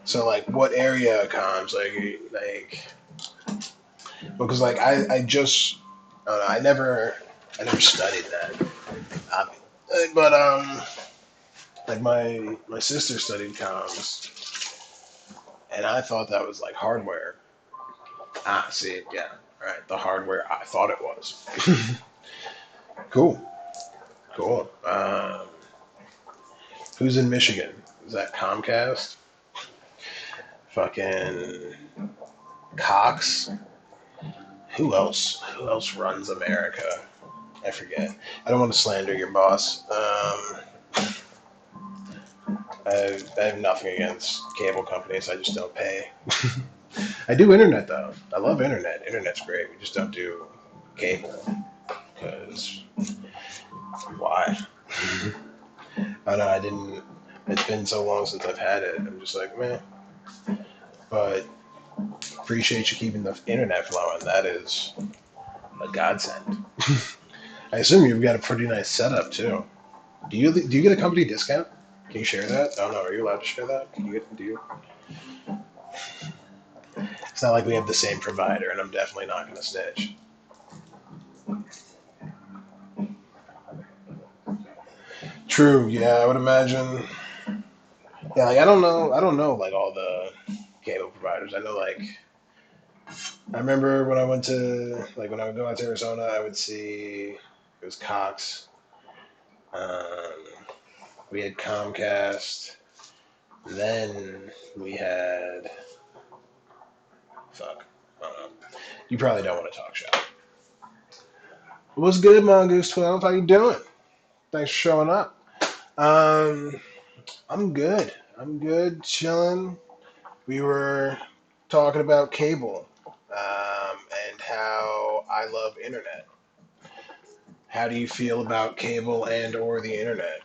So like, what area comms? Like, because like I just I don't know. I never studied that. Um, but like my sister studied comms, and I thought that was like hardware. Ah, see, yeah, right. The hardware I thought it was. Cool, cool. Who's in Michigan? Is that Comcast? Fucking Cox. Who else? Who else runs America? I forget. I don't want to slander your boss. I have nothing against cable companies. I just don't pay. I do internet though. I love internet. Internet's great. We just don't do cable because why? I know I didn't. It's been so long since I've had it. I'm just like, man. But appreciate you keeping the internet flowing. That is a godsend. I assume you've got a pretty nice setup too. Do you get a company discount? Can you share that? I don't know. Are you allowed to share that? Can you get do you? It's not like we have the same provider, and I'm definitely not going to snitch. True. Yeah, I would imagine. Yeah, like I don't know. I don't know like all the cable providers. I know like I remember when I went to like when I would go out to Arizona, I would see it was Cox. Um, we had Comcast. Then we had fuck. I don't know. You probably don't want to talk shop. What's good, Mongoose 12? How you doing? Thanks for showing up. Um, I'm good. I'm good, chilling. We were talking about cable and how I love internet. How do you feel about cable and or the internet?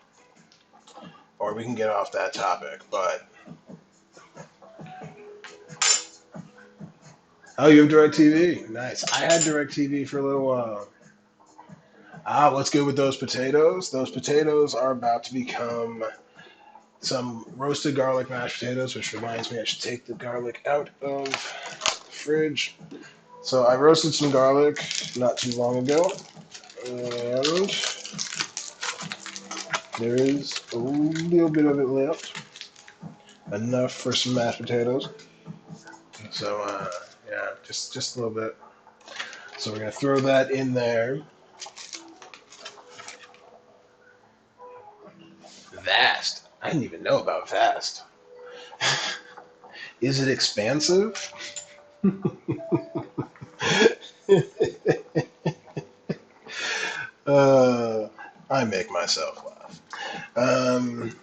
Or we can get off that topic. But oh, you have DirecTV. Nice. I had DirecTV for a little while. Ah, what's good with those potatoes? Those potatoes are about to become some roasted garlic mashed potatoes, which reminds me I should take the garlic out of the fridge. So I roasted some garlic not too long ago, and there is a little bit of it left, enough for some mashed potatoes. So yeah, just a little bit. So we're gonna throw that in there. Vast. I didn't even know about Vast. Is it expansive? uh, I make myself laugh. Um,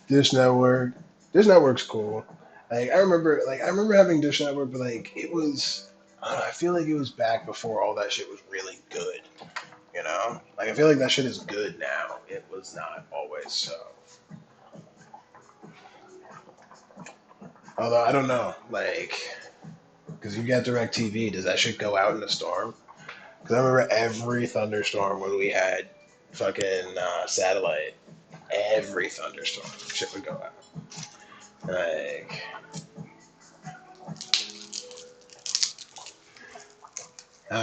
Dish Network. Dish Network's cool. I remember having Dish Network, but like it was. I feel like it was back before all that shit was really good. You know, like I feel like that shit is good now. It was not always so. Although I don't know, like, because you got DirecTV, does that shit go out in a storm? Because I remember every thunderstorm when we had fucking satellite, every thunderstorm shit would go out. Like,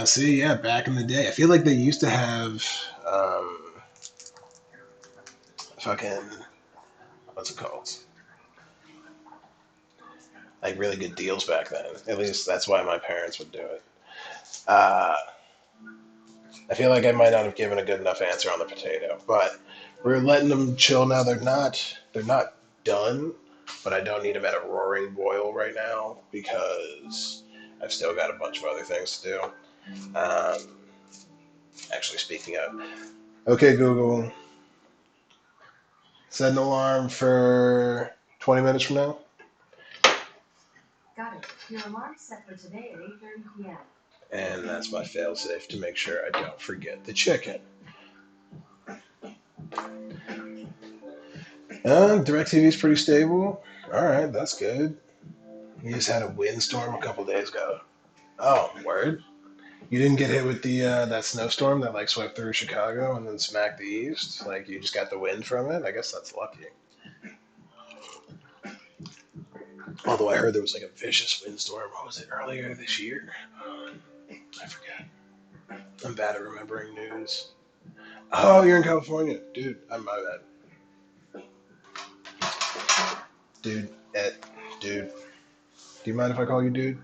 see, yeah, back in the day, I feel like they used to have fucking what's it called? Like really good deals back then. At least that's why my parents would do it. Uh, I feel like I might not have given a good enough answer on the potato, but we're letting them chill now. They're not done, but I don't need them at a roaring boil right now because I've still got a bunch of other things to do. Actually, speaking of, okay, Google, set an alarm for 20 minutes from now. Got it. Your alarm's set for today at 8:30 p.m. And that's my failsafe to make sure I don't forget the chicken. DirecTV is pretty stable. All right, that's good. We just had a windstorm a couple days ago. Oh, word. You didn't get hit with the that snowstorm that like swept through Chicago and then smacked the east. Like you just got the wind from it. I guess that's lucky. Although I heard there was like a vicious windstorm. What was it earlier this year? I forget. I'm bad at remembering news. Oh, you're in California, dude. I'm my bad, dude. Dude. Do you mind if I call you dude?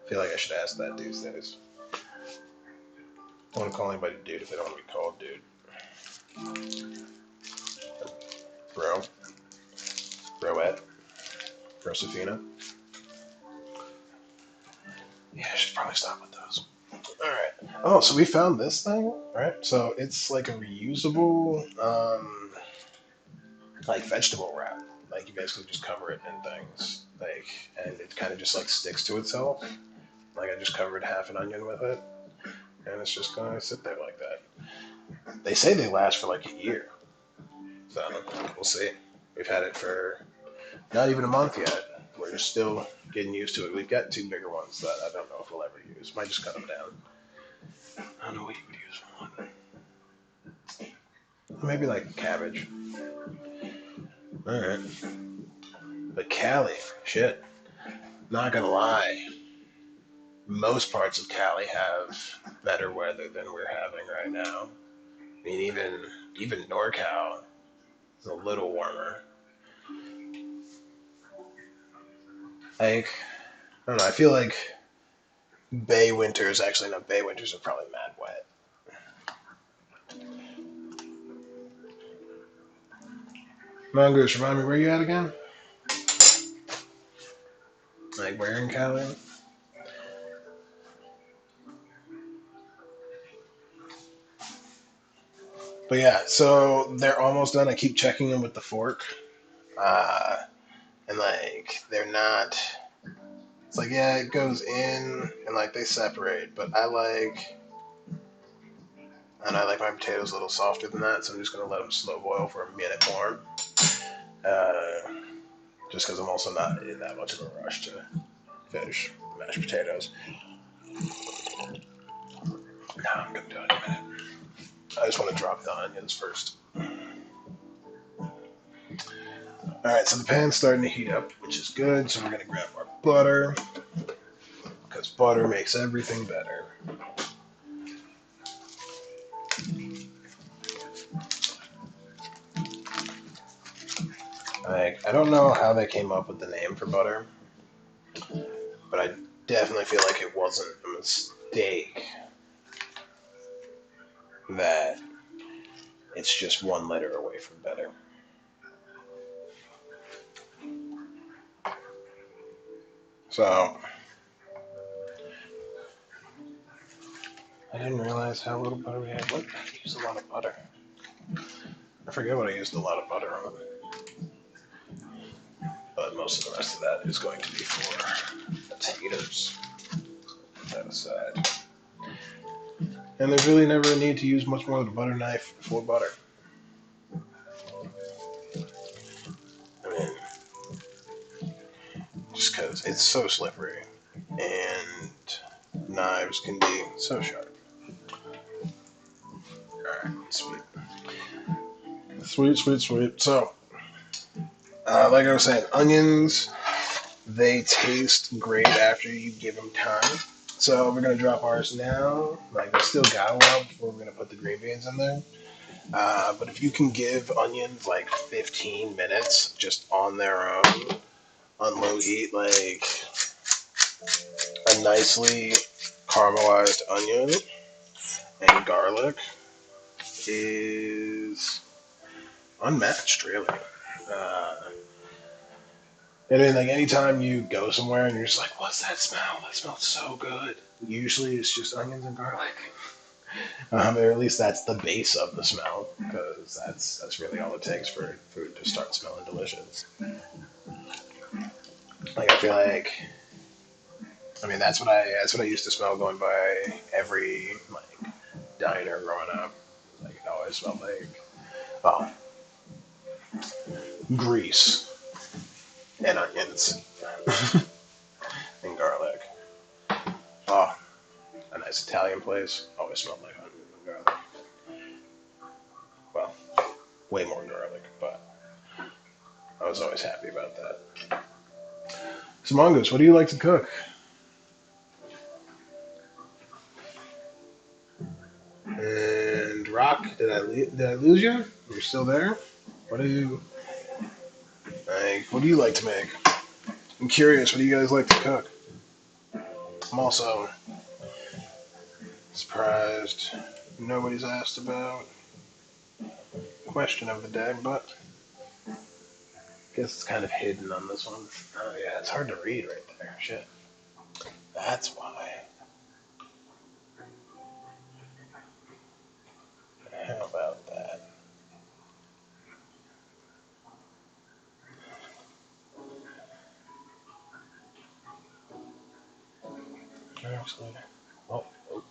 I feel like I should ask that these days. I want to call anybody dude if they don't want to be called dude. Bro, broette, Brosafina. probably stop with those. All right. Oh, so we found this thing, right? So it's like a reusable, like vegetable wrap. Like you basically just cover it in things, like, and it kind of just like sticks to itself. Like I just covered half an onion with it, and it's just gonna sit there like that. They say they last for like a year, so we'll see. We've had it for not even a month yet. We're just still getting used to it. We've got two bigger ones that I don't know if we'll ever use. Might just cut them down. I don't know what you would use one. Maybe like cabbage. All right. But Cali, shit. Not gonna lie. Most parts of Cali have better weather than we're having right now. I mean, even NorCal is a little warmer. Like, I don't know. I feel like Bay winters, actually, no, Bay winters are probably mad wet. Mongoose, remind me where you at again? Like, where in Cali? But yeah, so they're almost done. I keep checking them with the fork. Uh, and like, they're not. It's like, yeah, it goes in and like they separate, but I like my potatoes a little softer than that, so I'm just gonna let them slow boil for a minute more. Uh, just because I'm also not in that much of a rush to finish mashed potatoes. No, I'm gonna do it in a minute. I just want to drop the onions first. All right, so the pan's starting to heat up, which is good. So we're gonna grab our butter because butter makes everything better. I don't know how they came up with the name for butter, but I definitely feel like it wasn't a mistake that it's just one letter away from better. So I didn't realize how little butter we had. What? I used a lot of butter. I forget what I used a lot of butter on. But most of the rest of that is going to be for potatoes. Put that aside. And there's really never a need to use much more than a butter knife for butter. I mean, just because it's so slippery and knives can be so sharp. Alright, sweet. Sweet, sweet, sweet. So, like I was saying, onions, they taste great after you give them time. So we're gonna drop ours now. Like we still got a while before we're gonna put the green beans in there. But if you can give onions like 15 minutes just on their own, on low heat, like a nicely caramelized onion and garlic is unmatched, really. Uh, and then, like, anytime you go somewhere and you're just like, what's that smell? That smells so good. Usually it's just onions and garlic. Or at least that's the base of the smell, because that's really all it takes for food to start smelling delicious. Like I feel like, I mean, that's what I used to smell going by every like diner growing up. Like it always smelled like oh grease and onions and garlic. Oh, a nice Italian place always smelled like onions and garlic. Well, way more garlic, but I was always happy about that. So, Mongoose, what do you like to cook? And Rock, did I lose you? You're still there? What do you like? What do you like to make? I'm curious. What do you guys like to cook? I'm also surprised nobody's asked about question of the day, but I guess it's kind of hidden on this one. Oh yeah, it's hard to read right there. Shit. That's why. actually. Oh, oh.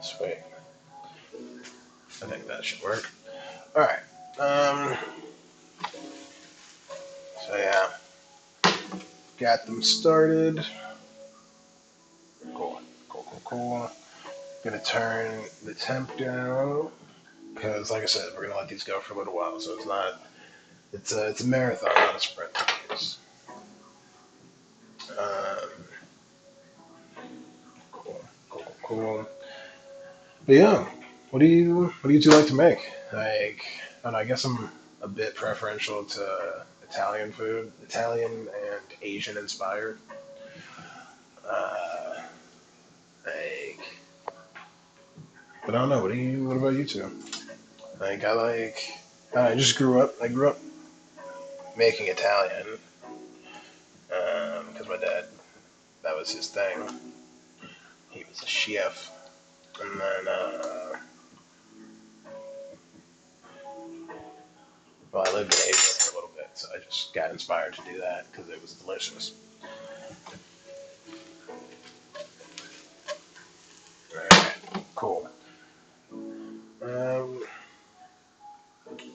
Sweet. I think that should work. All right. So yeah, got them started. Cool. Cool. Cool. Cool. Gonna turn the temp down because, like I said, we're gonna let these go for a little while. So it's not. It's a marathon, not a sprint. Um, cool. Cool. Cool. Cool. But yeah, what do you two like to make? Like, I don't know, I guess I'm a bit preferential to Italian food, Italian and Asian inspired. Uh, like, but I don't know. What about you two? Like, I just grew up. I grew up making Italian because my dad, that was his thing. He was a chef, and then well, I lived in Asia for a little bit, so I just got inspired to do that because it was delicious. All right, cool. Um,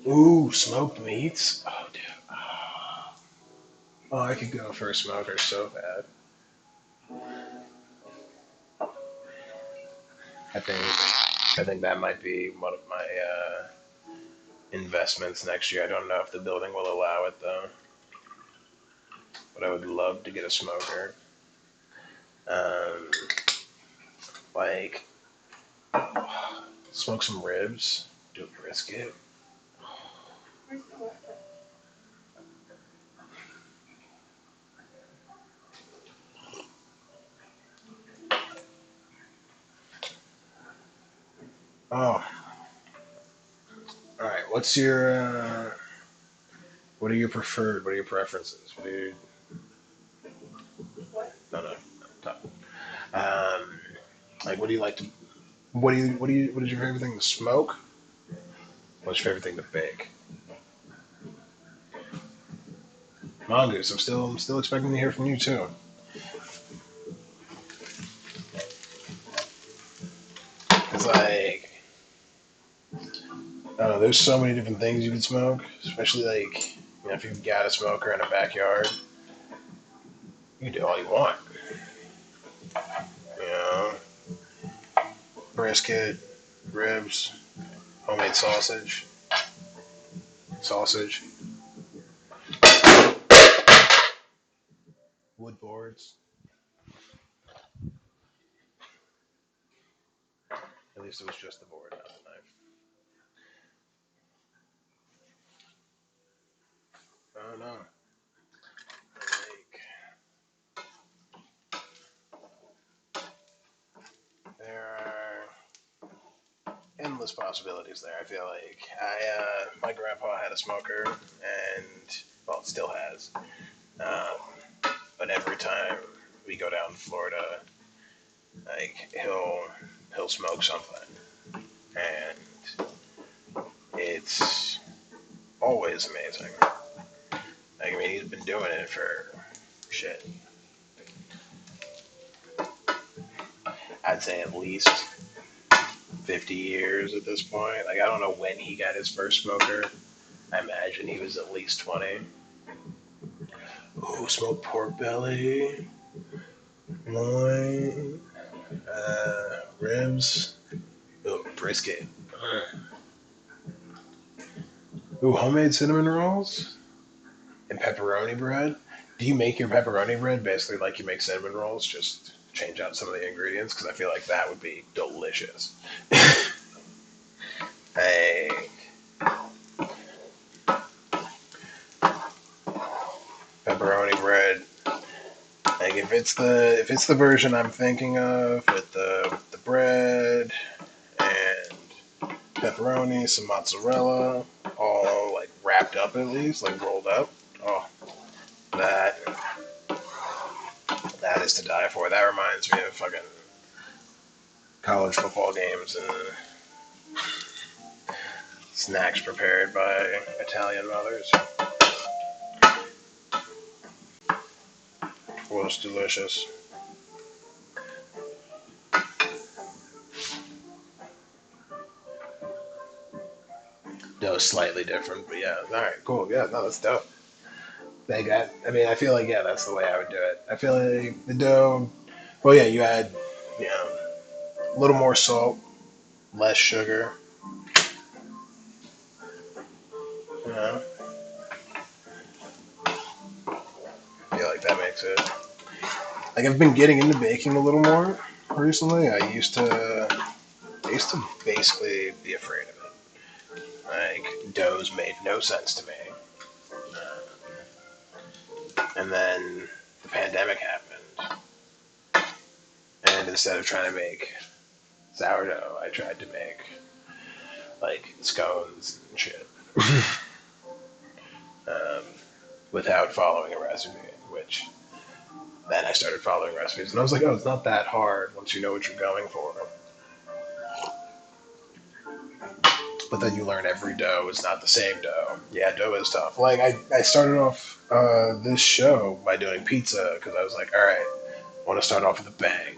ooh, smoked meats. Oh, dude. Oh, I could go for a smoker so bad. I think I think that might be one of my investments next year. I don't know if the building will allow it though, but I would love to get a smoker. Um, like smoke some ribs, do a brisket. Oh, all right. What are your preferred? What are your preferences? What are your no no no. Um, like what do you like to? What is your favorite thing to smoke? What's your favorite thing to bake? Mongoose. I'm still expecting to hear from you too. It's like I don't know. There's so many different things you can smoke, especially like if you've got a smoker in a backyard, you can do all you want. You know, brisket, ribs, homemade sausage, wood boards. At least it was just the board, not the knife. Oh no. Like, there are endless possibilities there. I feel like my grandpa had a smoker, and well, it still has. But every time we go down to Florida, like he'll smoke something, and it's always amazing. Like, I mean, he's been doing it for shit. I'd say at least 50 years at this point. Like, I don't know when he got his first smoker. I imagine he was at least 20. Ooh, smoked pork belly, loin, ribs, ooh, brisket. Ooh, homemade cinnamon rolls and pepperoni bread. Do you make your pepperoni bread basically like you make cinnamon rolls? Just change out some of the ingredients because I feel like that would be delicious. Like pepperoni bread. Like if it's the version I'm thinking of with the bread and pepperoni, some mozzarella, all like wrapped up at least, like rolled up. Oh, that that is to die for. That reminds me of fucking college football games and snacks prepared by Italian mothers was delicious. Dough is slightly different, but yeah. All right, cool. Yeah, no, that's dope. They got. I mean, I feel like yeah, that's the way I would do it. I feel like the dough. Well, yeah, you add, you know, a little more salt, less sugar. You know, I feel like that makes it. Like I've been getting into baking a little more recently. I used to basically be afraid of it. Like doughs made no sense to me. And then the pandemic happened, and instead of trying to make sourdough, I tried to make like scones and shit um, without following a recipe. Which then I started following recipes, and I was like, oh, it's not that hard once you know what you're going for. But then you learn every dough is not the same dough. Yeah, dough is tough. Like I started off this show by doing pizza because I was like, all right, I want to start off with a bang,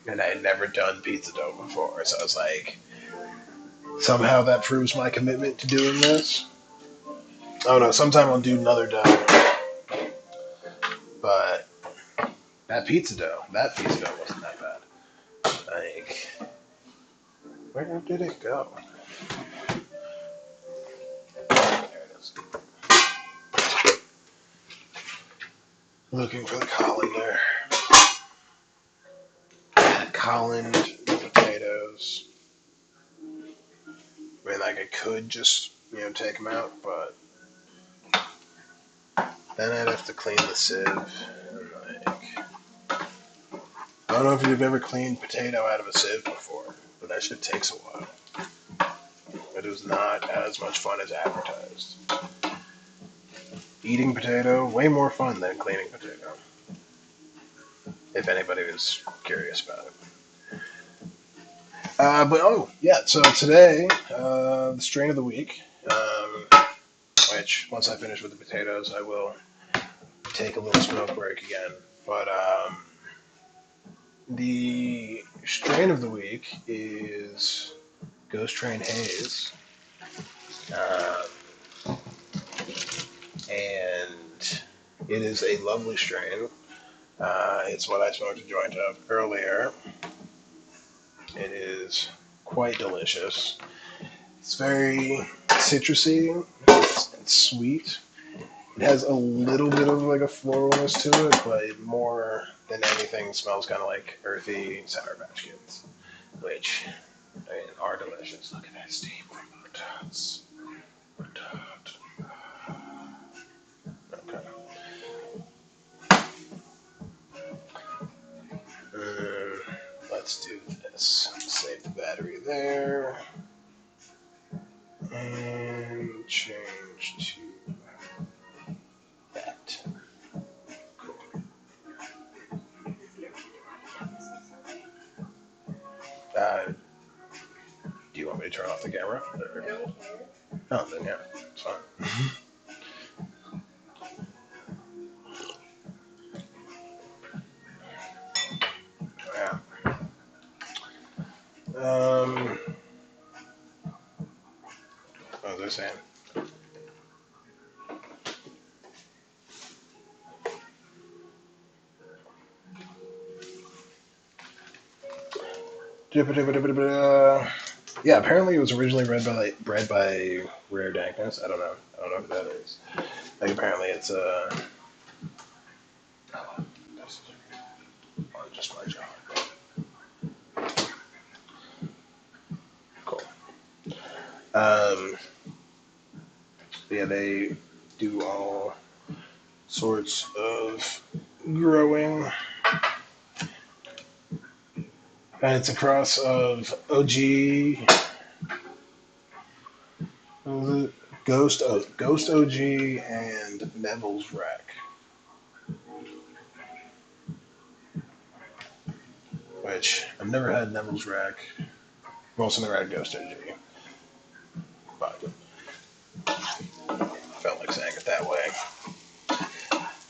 and I had never done pizza dough before, so I was like, somehow that proves my commitment to doing this. Oh no, sometime I'll do another dough, but that pizza dough wasn't that bad. Like, where did it go? There it is. Looking for the colander. Colander potatoes. I mean, like I could just take them out, but then I'd have to clean the sieve. And like, I don't know if you've ever cleaned potato out of a sieve before, but that shit takes a while. It is not as much fun as advertised. Eating potato, way more fun than cleaning potato. If anybody was curious about it. But oh, yeah, so today, the strain of the week, which once I finish with the potatoes, I will take a little smoke break again. But the strain of the week is Ghost Train Haze. And it is a lovely strain. It's what I smoked a joint of earlier. It is quite delicious. It's very citrusy and sweet. It has a little bit of like a floralness to it, but more than anything smells kind of like earthy Sour Patch Kids, which are delicious. Look at that steam from the tots. Okay. Let's do this. Save the battery there. And change to that. Cool. Do you want me to turn off the camera? Or... Oh, then yeah, it's fine. Yeah. What was I saying? Yeah, apparently it was originally bred by Rare Dankness. I don't know. I don't know who that is. Like apparently it's oh, that's just my job. Cool. Um, yeah, they do all sorts of growing, and it's a cross of OG. What was it? Ghost OG and Neville's Wreck, which I've never had Neville's Wreck. I've also never had Ghost OG. But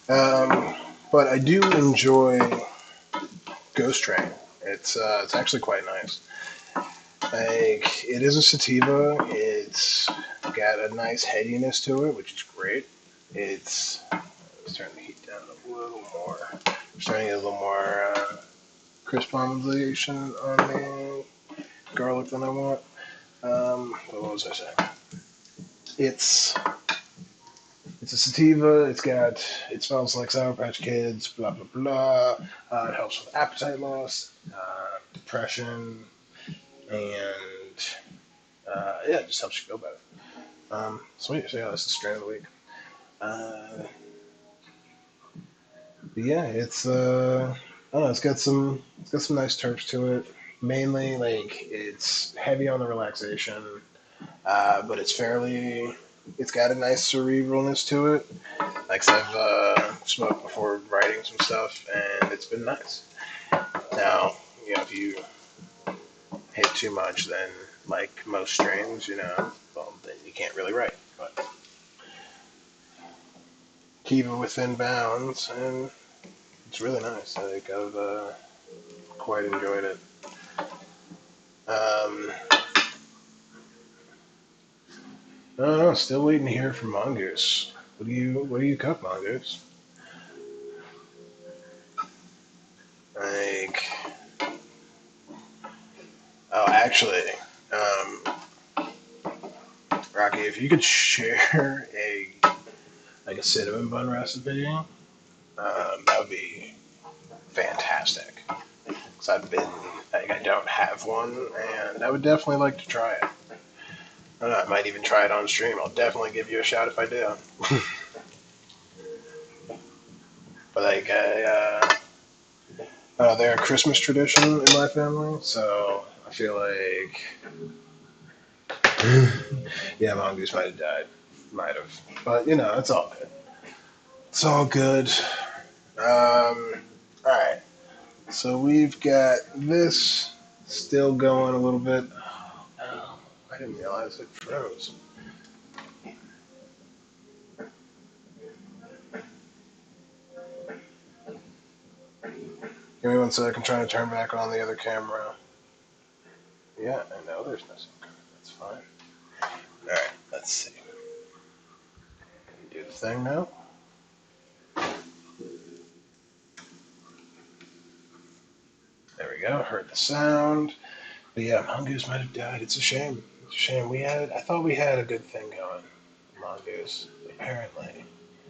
Um, but I do enjoy Ghost Train. It's actually quite nice. Like it is a sativa. It's got a nice headiness to it, which is great. It's starting to heat down a little more. Starting to get a little more crisp on the garlic than I want. But what was I saying? It's it's a sativa. It smells like Sour Patch Kids. Blah blah blah. It helps with appetite loss, depression, and yeah, it just helps you feel better. Sweet. So yeah, that's the strain of the week. Uh, but yeah, I don't know. It's got some nice terps to it. Mainly, like it's heavy on the relaxation, but it's got a nice cerebralness to it. Like I've smoked before writing some stuff, and it's been nice. Now, if you hit too much, then like most strains, well, then you can't really write. But keep it within bounds, and it's really nice. Like I've quite enjoyed it. I don't know. Still waiting to hear from Mongoose. What do you cook, Mongoose? Like, oh, actually, um, Rocky, if you could share a cinnamon bun recipe, that would be fantastic. Because I don't have one, and I would definitely like to try it. I don't know, I might even try it on stream. I'll definitely give you a shout if I do. But like, they're a Christmas tradition in my family, so I feel like, yeah, Mongoose might have died, might have, but it's all good. It's all good. All right. So we've got this still going a little bit. Oh, I didn't realize it froze. Give me one sec. I'm trying to turn back on the other camera. Yeah, I know there's no sound. That's fine. All right, let's see. Can we do the thing now? There we go. Heard the sound. But yeah, Mongoose might have died. It's a shame. It's a shame. I thought we had a good thing going. Mongoose. Apparently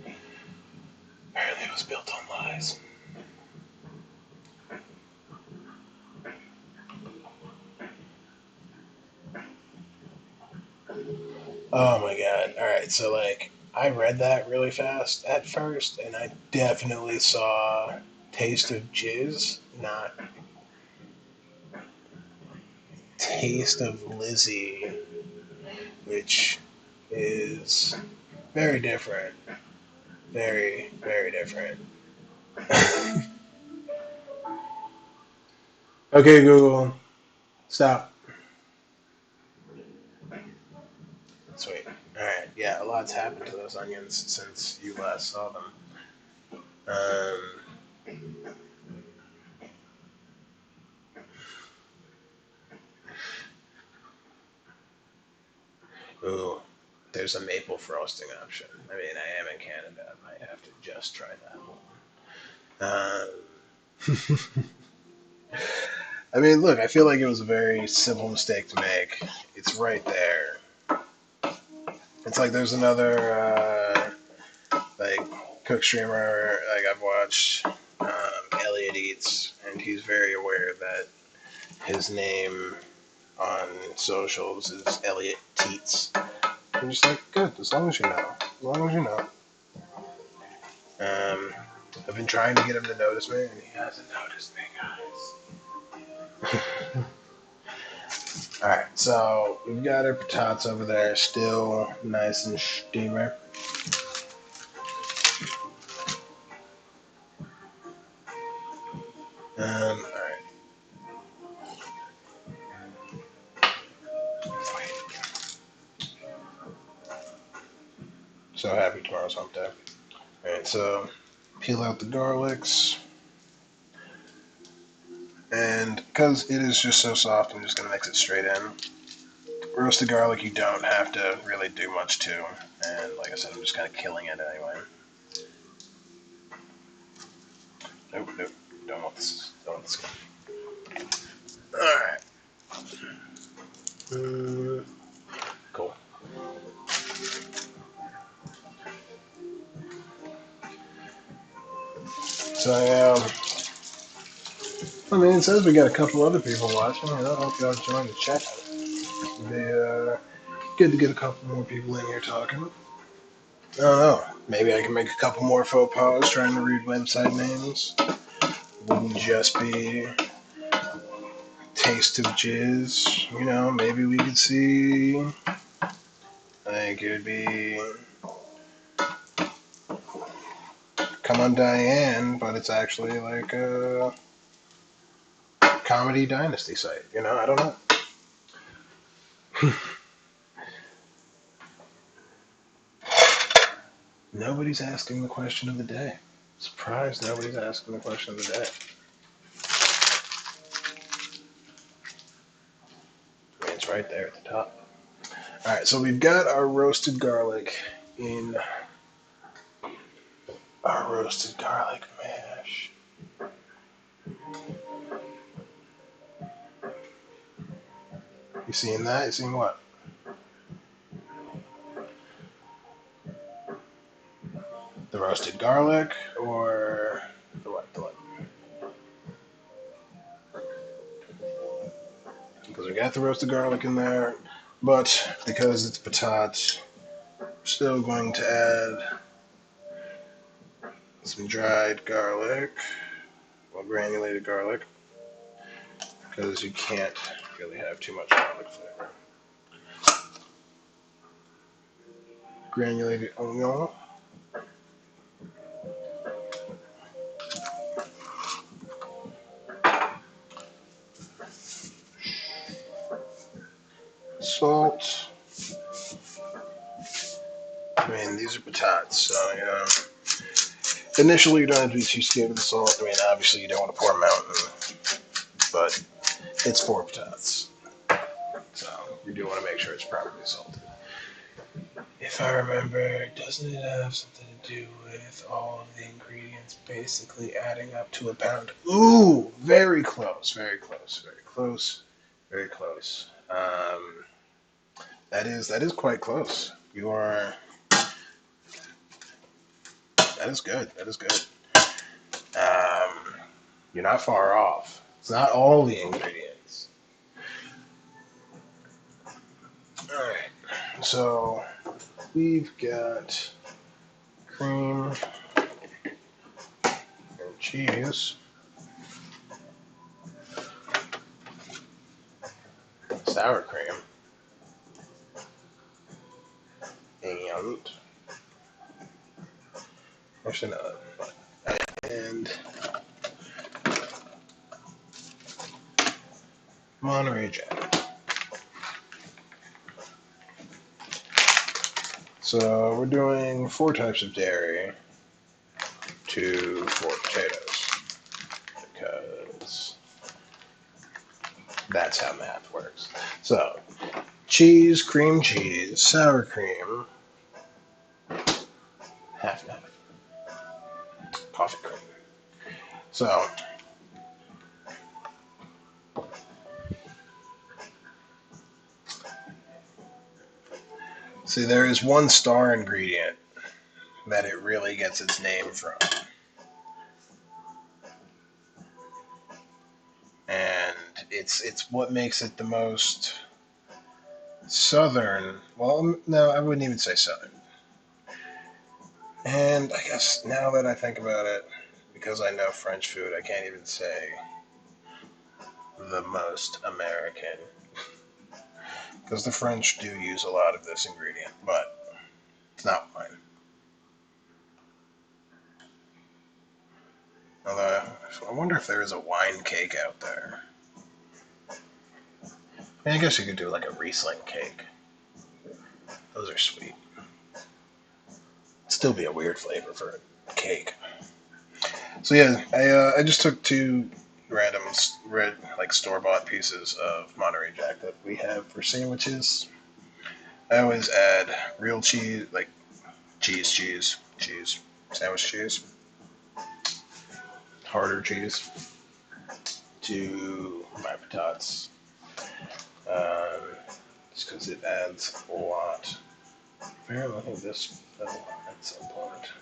it was built on lies. Oh my god. All right. So like, I read that really fast at first, and I definitely saw Taste of Jizz, not Taste of Lizzie, which is very different. Very, very different. Okay, Google, stop. Sweet. All right. Yeah, a lot's happened to those onions since you last saw them. Um, ooh, there's a maple frosting option. I mean, I am in Canada. I might have to just try that one. I mean, look, I feel like it was a very simple mistake to make. It's right there. It's like there's another like cook streamer like I've watched, Elliot Eats, and he's very aware that his name on socials is Elliot Teats. I'm just like, good, as long as you know. As long as you know. Um, I've been trying to get him to notice me, and he hasn't noticed me, guys. Alright, so we've got our patatas over there, still nice and steamer. Alright. So happy tomorrow's hump day. Alright, so Peel out the garlics. And because it is just so soft, I'm just going to mix it straight in. Roasted garlic, you don't have to really do much to. And like I said, I'm just kind of killing it anyway. Nope, nope. Don't want this. Don't want this. Alright. Cool. So, yeah. I mean, it says we got a couple other people watching. I hope y'all join the chat. It'd be good to get a couple more people in here talking. I don't know. Maybe I can make a couple more faux pas trying to read website names. Wouldn't just be Taste of Jizz. You know, maybe we could see. Like, it would be Come on Diane, but it's actually like a comedy dynasty site. You know, I don't know. Nobody's asking the question of the day. Surprised nobody's asking the question of the day. I mean, it's right there at the top. All right, so we've got our roasted garlic in our roasted garlic mash. You seeing that? You seeing what? The roasted garlic or the what? The what? Because we got the roasted garlic in there, but because it's patat, we're still going to add some dried garlic, well, granulated garlic, because you can't really have too much garlic flavor. Granulated onion. Salt. I mean, these are patats, so, you know. Initially, you don't have to be too scared of the salt. I mean, obviously, you don't want to pour a mountain, but it's 4 patats. So, you do want to make sure it's properly salted. If I remember, doesn't it have something to do with all of the ingredients basically adding up to a pound? Ooh, very close, very close, very close, very close. That is quite close. You are. That is good. That is good. Um, you're not far off. It's not all the ingredients. All right. So we've got cream and cheese, sour cream, and actually no, and Monterey Jack. So we're doing 4 types of dairy to 4 potatoes because that's how math works. So cheese, cream cheese, sour cream, half and half, coffee cream. So see, there is one star ingredient that it really gets its name from. And it's what makes it the most southern. Well, no, I wouldn't even say southern. And I guess now that I think about it, because I know French food, I can't even say the most American. Because the French do use a lot of this ingredient, but it's not mine. Although, I wonder if there is a wine cake out there. I mean, I guess you could do like a Riesling cake. Those are sweet. It'd still be a weird flavor for a cake. So yeah, I just took two random red like store bought pieces of Monterey Jack that we have for sandwiches. I always add real cheese, like cheese, sandwich cheese, harder cheese to my patatas. Um, just because it adds a lot. Apparently, I think this at some point.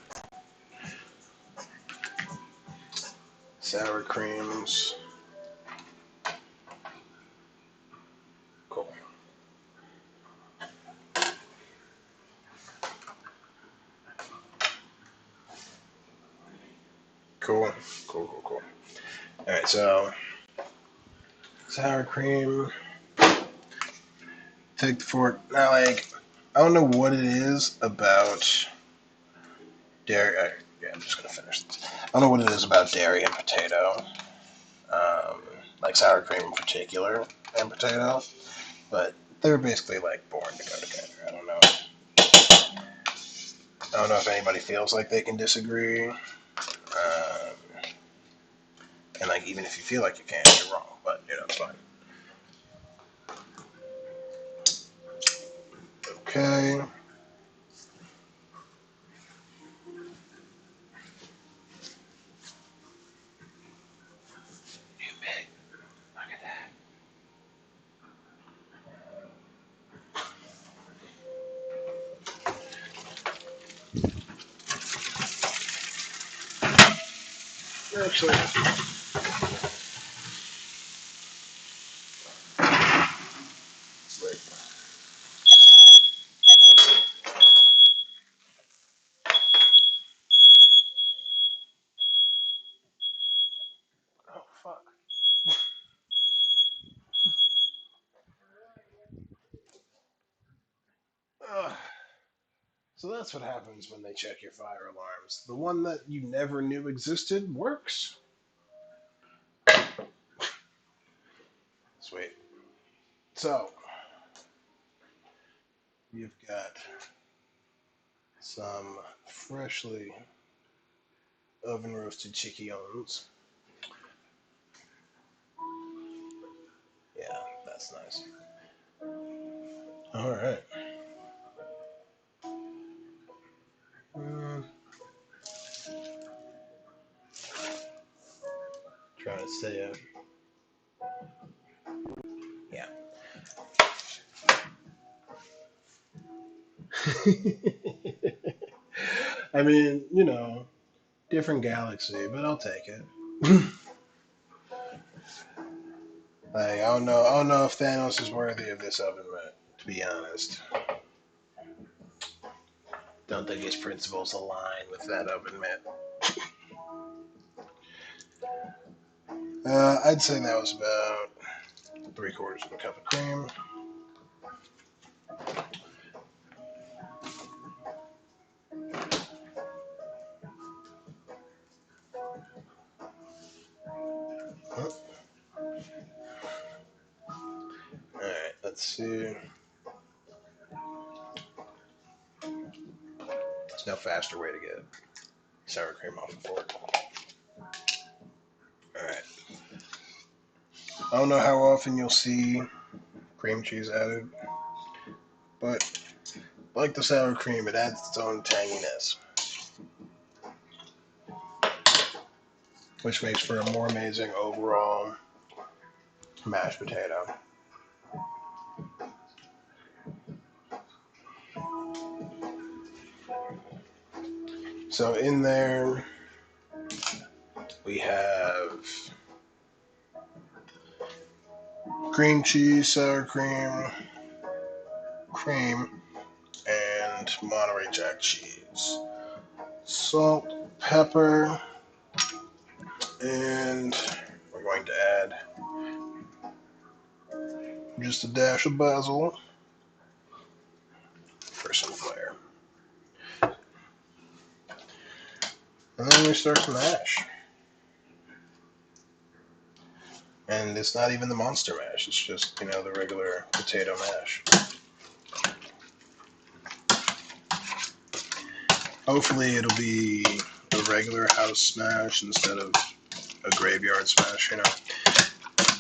Sour creams. Cool. Cool. Cool. Alright, so sour cream. Take the fork. Now, like, I don't know what it is about dairy. Yeah, I'm just gonna finish this. I don't know what it is about dairy and potato, like sour cream in particular and potato, but they're basically like born to go together. I don't know if anybody feels like they can disagree, and like even if you feel like you can, you're wrong. But it's fine. Okay. Actually, wait. Oh fuck. Ugh. So that's what happens when they check your fire alarms. The one that you never knew existed works. Sweet. So you've got some freshly oven roasted chickens. Yeah, that's nice. All right. Trying to stay up. Yeah. I mean, different galaxy, but I'll take it. Like, I don't know if Thanos is worthy of this oven mitt, to be honest. Don't think his principles align with that oven mitt. I'd say that was about 3/4 of a cup of cream. All right, let's see. There's no faster way to get sour cream off the board. All right. I don't know how often you'll see cream cheese added, but like the sour cream, it adds its own tanginess, which makes for a more amazing overall mashed potato. So in there, we have cream cheese, sour cream, cream, and Monterey Jack cheese. Salt, pepper, and we're going to add just a dash of basil for some flair. And then we start to mash. And it's not even the monster mash, it's just, the regular potato mash. Hopefully it'll be a regular house smash instead of a graveyard smash, you know.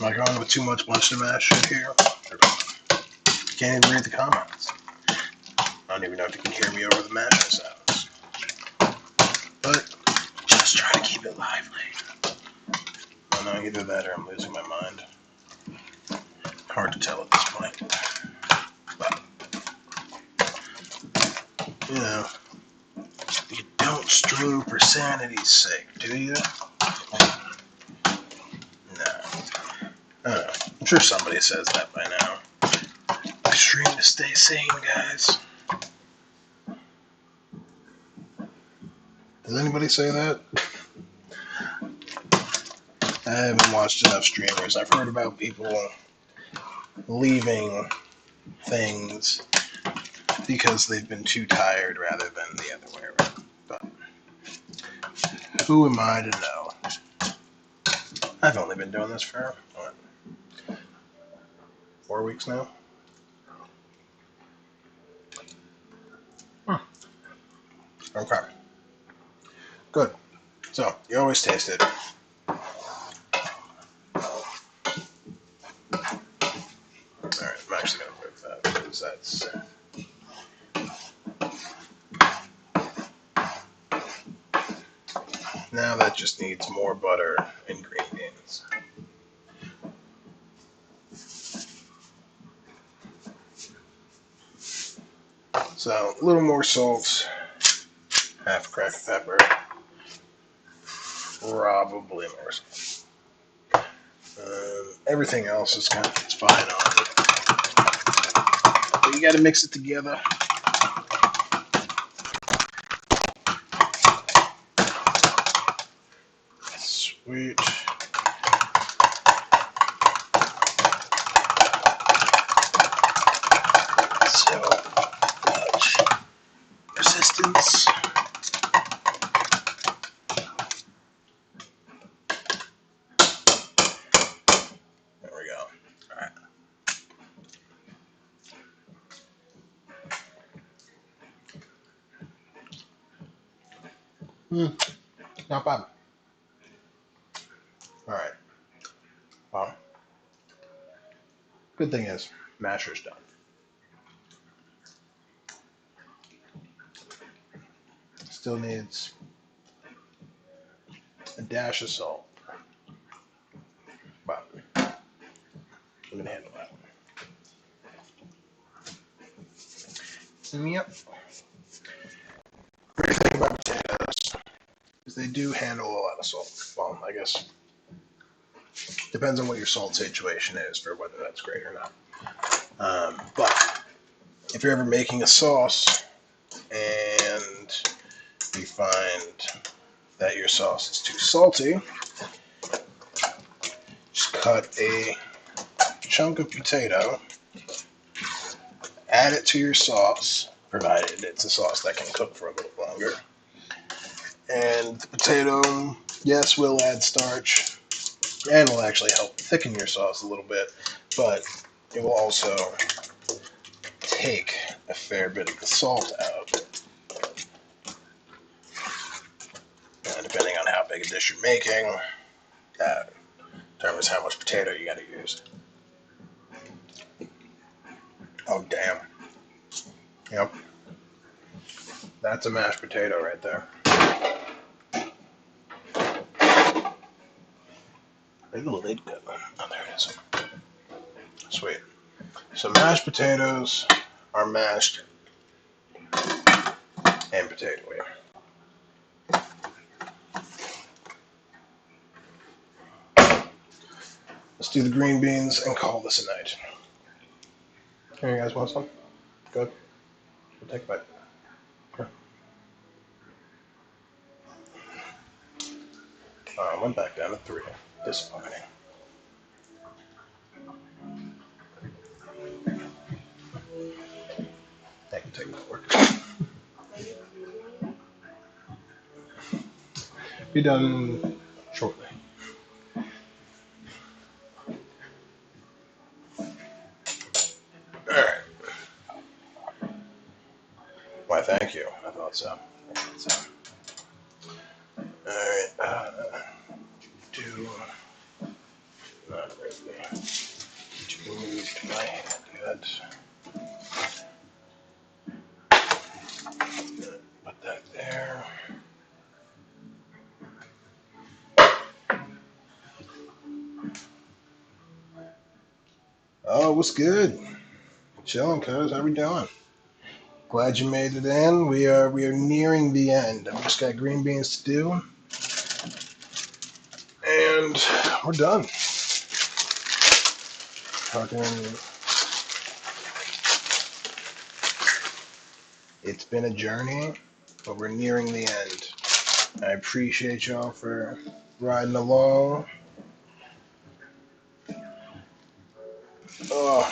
Am I going with too much bunch to mash shit here? Can't even read the comments. I don't even know if you can hear me over the mashing sounds. But just try to keep it lively. Oh no, either that or I'm losing my mind. Hard to tell at this point. But, you know, you don't stream for sanity's sake, do you? No. I don't know. I'm sure somebody says that by now. I stream to stay sane, guys. Does anybody say that? I haven't watched enough streamers. I've heard about people leaving things because they've been too tired rather than the other way around. But who am I to know? I've only been doing this for, what, 4 weeks now? Okay. Good. So, you always taste it. Alright, I'm actually going to move that because that's... Now that just needs more butter and green beans. So, a little more salt, half a crack of pepper, probably more salt. Everything else is kind of it's fine on it. But you got to mix it together. Sweet. So much resistance. There we go. All right. Not bad. All right. Well, good thing is, masher's done. Still needs a dash of salt. But we can handle that. Yep. Great thing about potatoes is they do handle a lot of salt. Well, I guess depends on what your salt situation is for whether that's great or not. But if you're ever making a sauce and you find that your sauce is too salty, just cut a chunk of potato, add it to your sauce, provided it's a sauce that can cook for a little longer. And the potato, yes, will add starch and will actually help thicken your sauce a little bit, but it will also take a fair bit of the salt out. And depending on how big a dish you're making, that determines how much potato you got to use. Oh, damn. Yep. That's a mashed potato right there. Where'd the lid go? Oh, there it is. Sweet. So mashed potatoes are mashed and potato here. Let's do the green beans and call this a night. Here, you guys want some? Good. We'll take a bite. Here. Went back down to 3. Disappointing. Thank you, take my work. Be done shortly. Alright. Why, thank you. I thought so. Moved my hand. Good. Put that there. Oh, what's good? Chilling, cuz. How we doing? Glad you made it in. We are nearing the end. I've just got green beans to do, and we're done. Fucking, it's been a journey, but we're nearing the end. I appreciate y'all for riding along. Oh,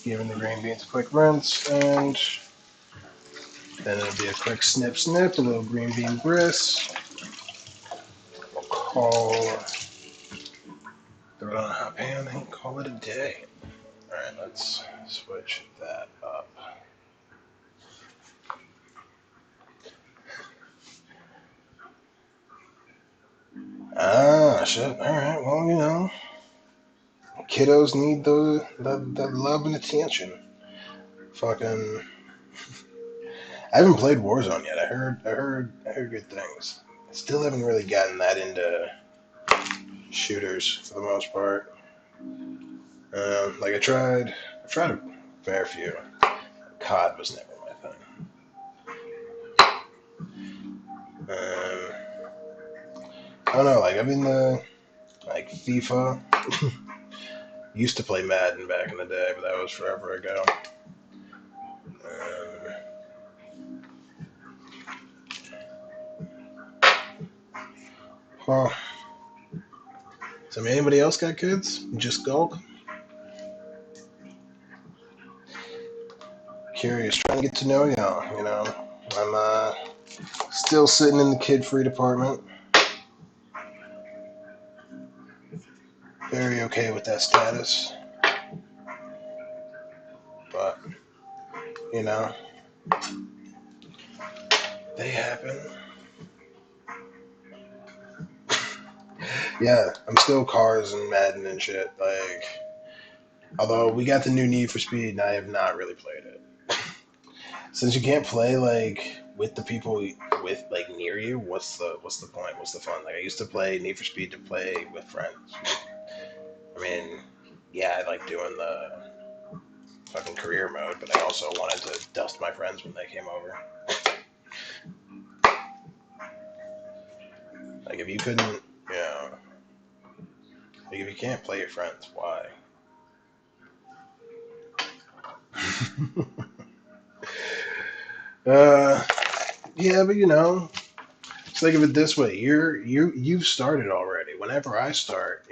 giving the green beans a quick rinse, and then it'll be a quick snip snip, a little green bean brisk. We'll throw it on a hot pan and call it a day. Alright, let's switch that up. Ah, shit. Alright, well, kiddos need that love and attention. Fucking, I haven't played Warzone yet. I heard good things. I still haven't really gotten that into shooters for the most part. Like I tried a fair few. COD was never my thing. I don't know. Like I've been like FIFA. Used to play Madden back in the day, but that was forever ago. Well, so anybody else got kids? Just Gulk? Curious, trying to get to know y'all. I'm still sitting in the kid-free department. Very okay with that status, but you know, they happen. Yeah, I'm still cars and Madden and shit. Like, although we got the new Need for Speed, and I have not really played it. Since you can't play like with the people with like near you, what's the point? What's the fun? Like I used to play Need for Speed to play with friends. I mean, yeah, I like doing the fucking career mode, but I also wanted to dust my friends when they came over. Like if you couldn't, like if you can't play your friends, why? uh, yeah, but think of it this way: you've started already. Whenever I start,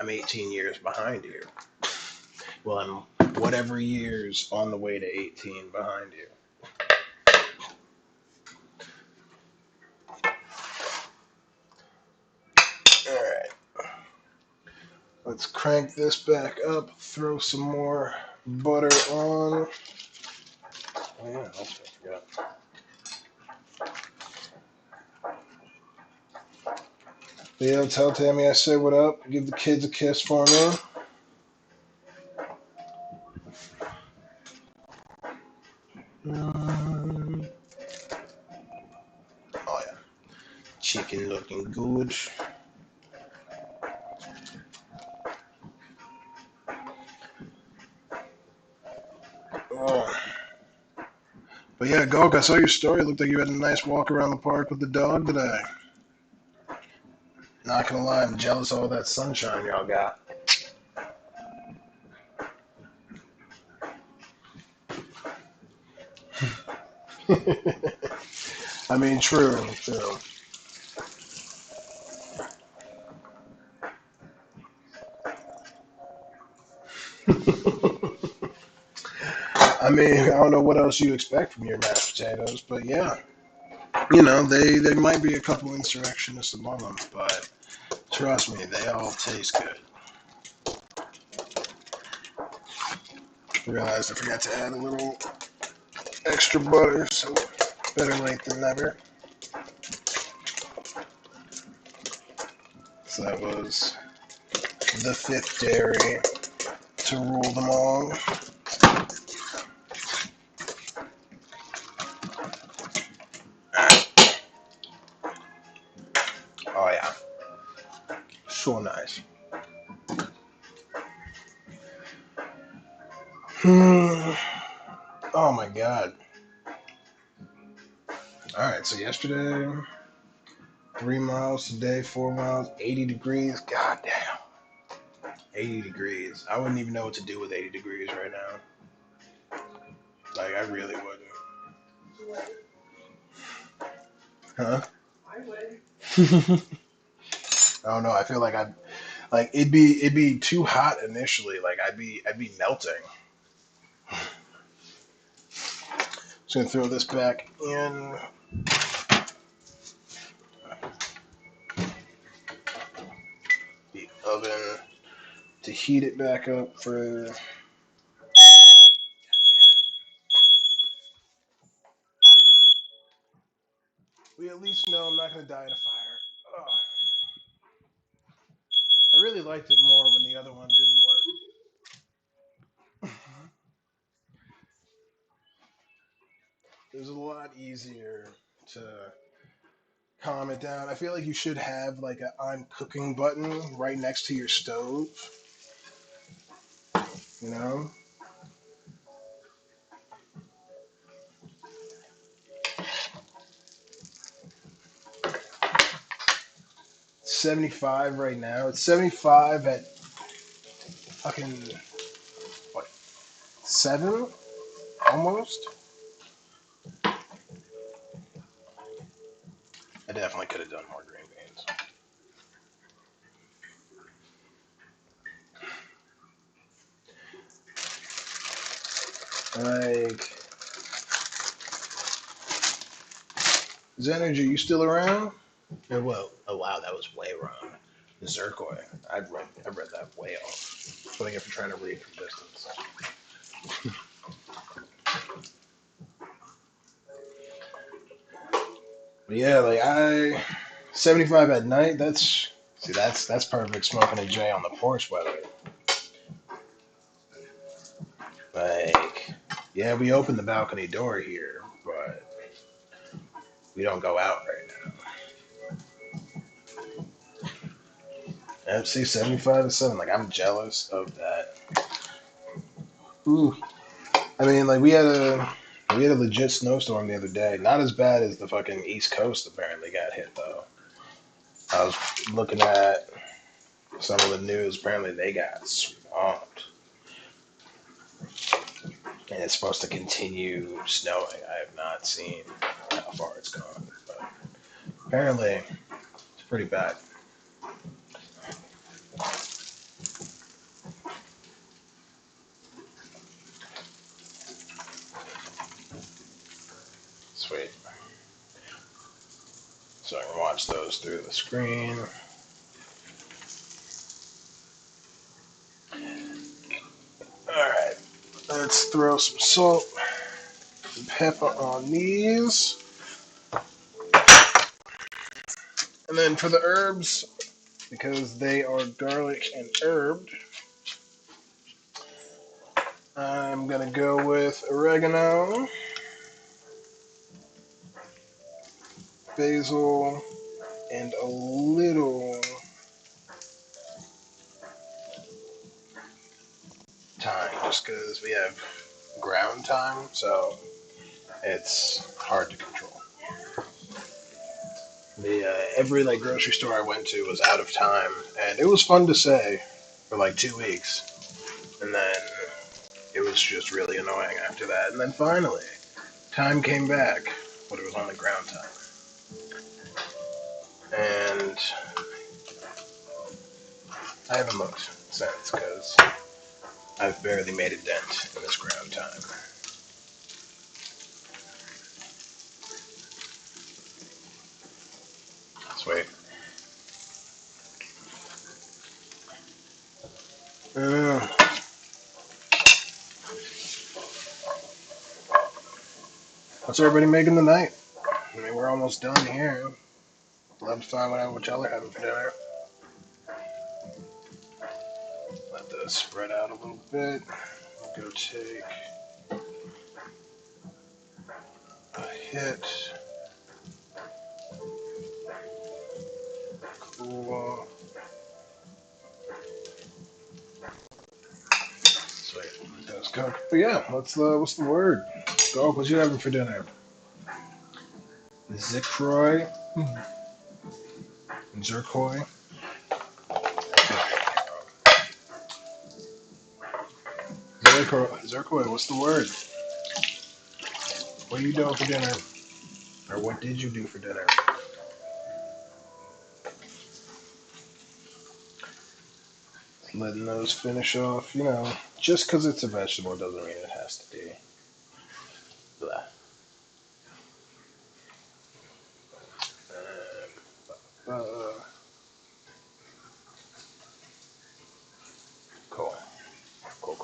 I'm 18 years behind you. Well, I'm whatever years on the way to 18 behind you. All right, let's crank this back up. Throw some more butter on. Oh, yeah, that's what I forgot. Leo, tell Tammy I said what up. Give the kids a kiss for me. Oh yeah, chicken looking good. Oh. But yeah, Gulk, I saw your story. It looked like you had a nice walk around the park with the dog today. Not gonna lie, I'm jealous of all that sunshine y'all got. I mean, true. I mean, I don't know what else you expect from your mashed potatoes, but yeah, they might be a couple insurrectionists among them, but trust me, they all taste good. Realized I forgot to add a little extra butter, so better late than never. So that was the fifth dairy to rule them all. Oh yeah, so nice. Oh my god. All right, so yesterday, 3 miles today, 4 miles, 80 degrees. God damn, 80 degrees. I wouldn't even know what to do with 80 degrees right now. Like I really wouldn't. Huh? I would. I don't know. I feel like I'd like it'd be too hot initially. Like I'd be melting. Just gonna throw this back in the oven to heat it back up for. We at least know I'm not gonna die in a fire. Ugh. I really liked it more when the other one didn't work. It was a lot easier to calm it down. I feel like you should have like a "I'm cooking" button right next to your stove. You know, 75 right now. It's 75 at fucking what 7 almost. I definitely could have done more green beans. Like, Zenergy, you still around? Well, oh wow, that was way wrong. Zircoy. I read that way off. That's what I get for trying to read from distance. But yeah, like 75 at night. That's perfect smoking a J on the porch weather. Like, yeah, we opened the balcony door here, but we don't go out right now. MC 75 to 7. Like, I'm jealous of that. Ooh. I mean, like we had a legit snowstorm the other day. Not as bad as the fucking East Coast apparently got hit though. I was looking at some of the news. Apparently they got swamped, and it's supposed to continue snowing. I have not seen how far it's gone, but apparently it's pretty bad. Sweet. So I can watch those through the screen. All right, let's throw some salt and pepper on these. And then for the herbs, because they are garlic and herbed, I'm gonna go with oregano, basil, and a little thyme, just because we have ground thyme, so it's hard to control. The every like grocery store I went to was out of time, and it was fun to say for like 2 weeks, and then it was just really annoying after that. And then finally, time came back, but it was only ground time, and I haven't looked since because I've barely made a dent in this ground time. Sweet. Uh, what's everybody making tonight? I mean, we're almost done here. Love to find out what y'all are having for dinner. this spread out a little bit. I'll go take a hit. Cool. Sweet. That's good. But yeah, what's the word? Go. What you having for dinner? Zicroy. Zircoy. Zircoy. What's the word? What are you doing for dinner? Or what did you do for dinner? Letting those finish off. Just because it's a vegetable doesn't mean it has to be. Blah. Uh, cool. Cool.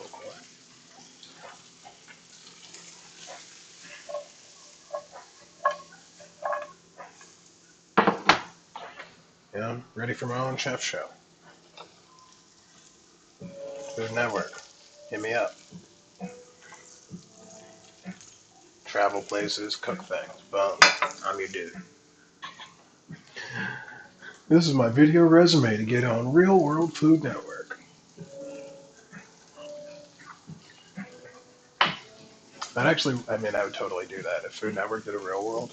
Ready for my own chef show. Food Network. Hit me up. Travel places, cook things. Boom. I'm your dude. This is my video resume to get on Real World Food Network. I would totally do that. If Food Network did a Real World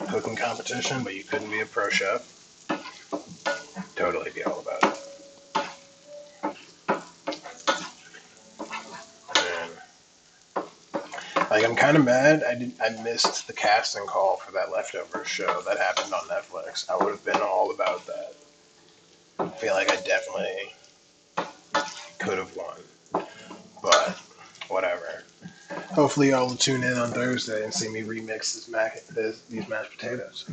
cooking competition, but you couldn't be a pro chef, totally be all about it. I'm kind of mad. I missed the casting call for that Leftovers show that happened on Netflix. I would have been all about that. I feel like I definitely could have won, but whatever. Hopefully, y'all will tune in on Thursday and see me remix these mashed potatoes.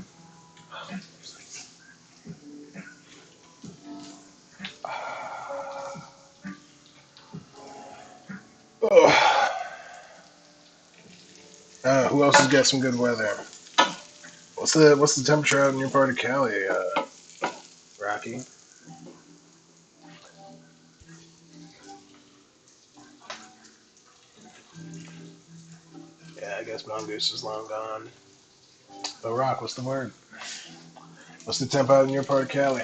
Who else has got some good weather? What's the temperature out in your part of Cali, Rocky? Yeah, I guess Mongoose is long gone. But Rock, what's the word? What's the temp out in your part of Cali?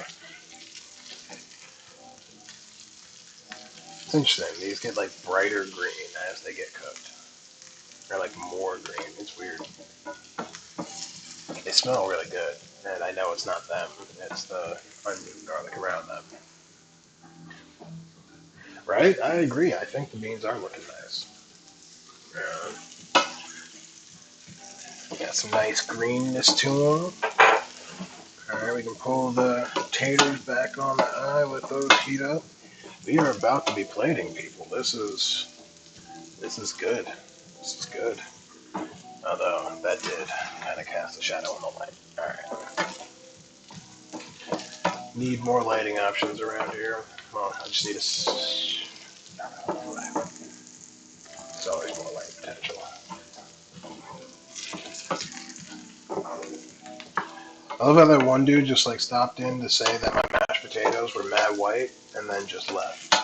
It's interesting. These get like brighter green as they get cooked. Or like more green. It's weird. They smell really good. And I know it's not them. It's the onion and garlic around them. Right? I agree. I think the beans are looking nice. Got some nice greenness to them. Alright, we can pull the taters back on the eye, let those heat up. We are about to be plating, people. This is good. This is good. Although that did kind of cast a shadow on the light. Alright. Need more lighting options around here. Well, I just need There's always more light potential. I love how that one dude just like stopped in to say that my mashed potatoes were mad white and then just left.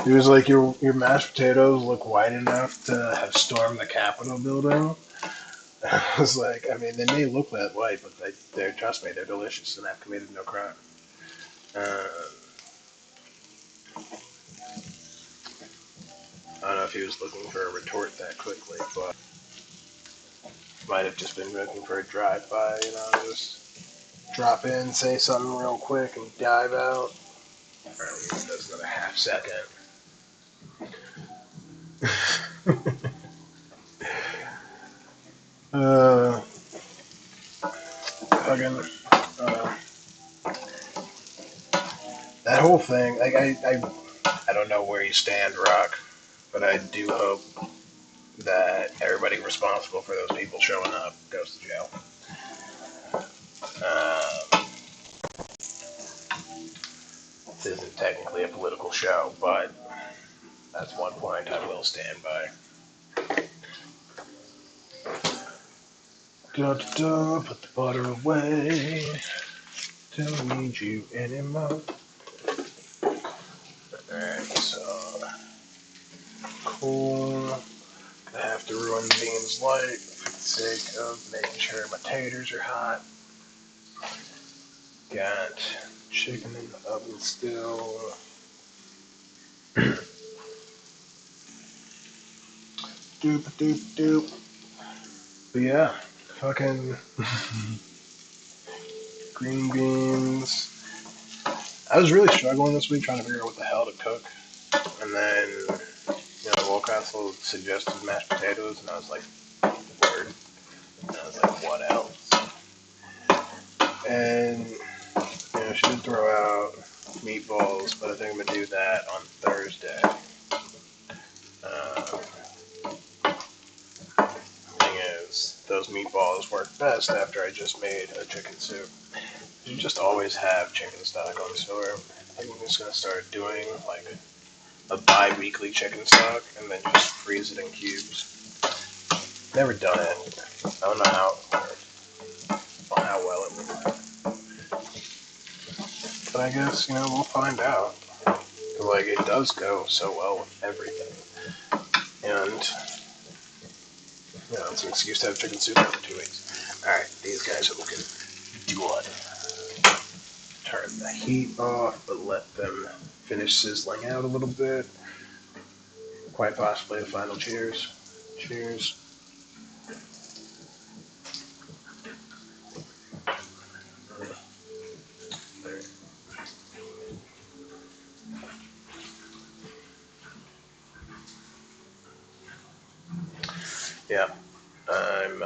He was like, your mashed potatoes look white enough to have stormed the Capitol building. I was like, they may look that white, but trust me, they're delicious and I've committed no crime. I don't know if he was looking for a retort that quickly, but might have just been looking for a drive-by, just drop in, say something real quick, and dive out. Alright, we'll use this another half second. Fucking, that whole thing, I don't know where you stand, Rock, but I do hope that everybody responsible for those people showing up goes to jail. This isn't technically a political show, but that's one point I will stand by. Put the butter away. Don't need you anymore. Alright, so cool. I have to ruin the beans light for the sake of making sure my taters are hot. Got chicken in the oven still. Doop doop doop. But yeah, fucking green beans. I was really struggling this week trying to figure out what the hell to cook. And then, Wolcastle suggested mashed potatoes, and I was like, word. And I was like, what else? And, she did throw out meatballs, but I think I'm going to do that on Thursday. Uh, thing is, those meatballs work best after I just made a chicken soup. You just always have chicken stock on store. I think I'm just going to start doing, like, a bi-weekly chicken stock, and then just freeze it in cubes. Never done it. I don't know how it worked, or how well it would work. But I guess, we'll find out. Like, it does go so well with everything. And, it's an excuse to have chicken soup every 2 weeks. Alright, these guys are looking good. Turn the heat off, but let them finish sizzling out a little bit. Quite possibly a final cheers. Cheers. Yeah, I'm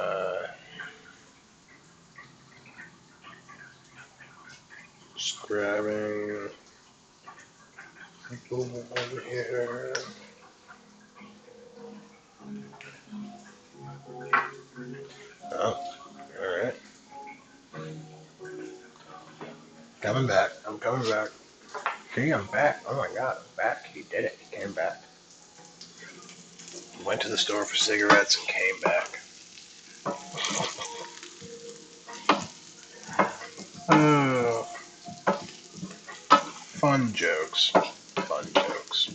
just grabbing a little one here. Oh, alright. Coming back. I'm coming back. Okay, I'm back. Oh my god, I'm back. He did it. He came back. He went to the store for cigarettes and came back. Oh, fun jokes. Fun jokes.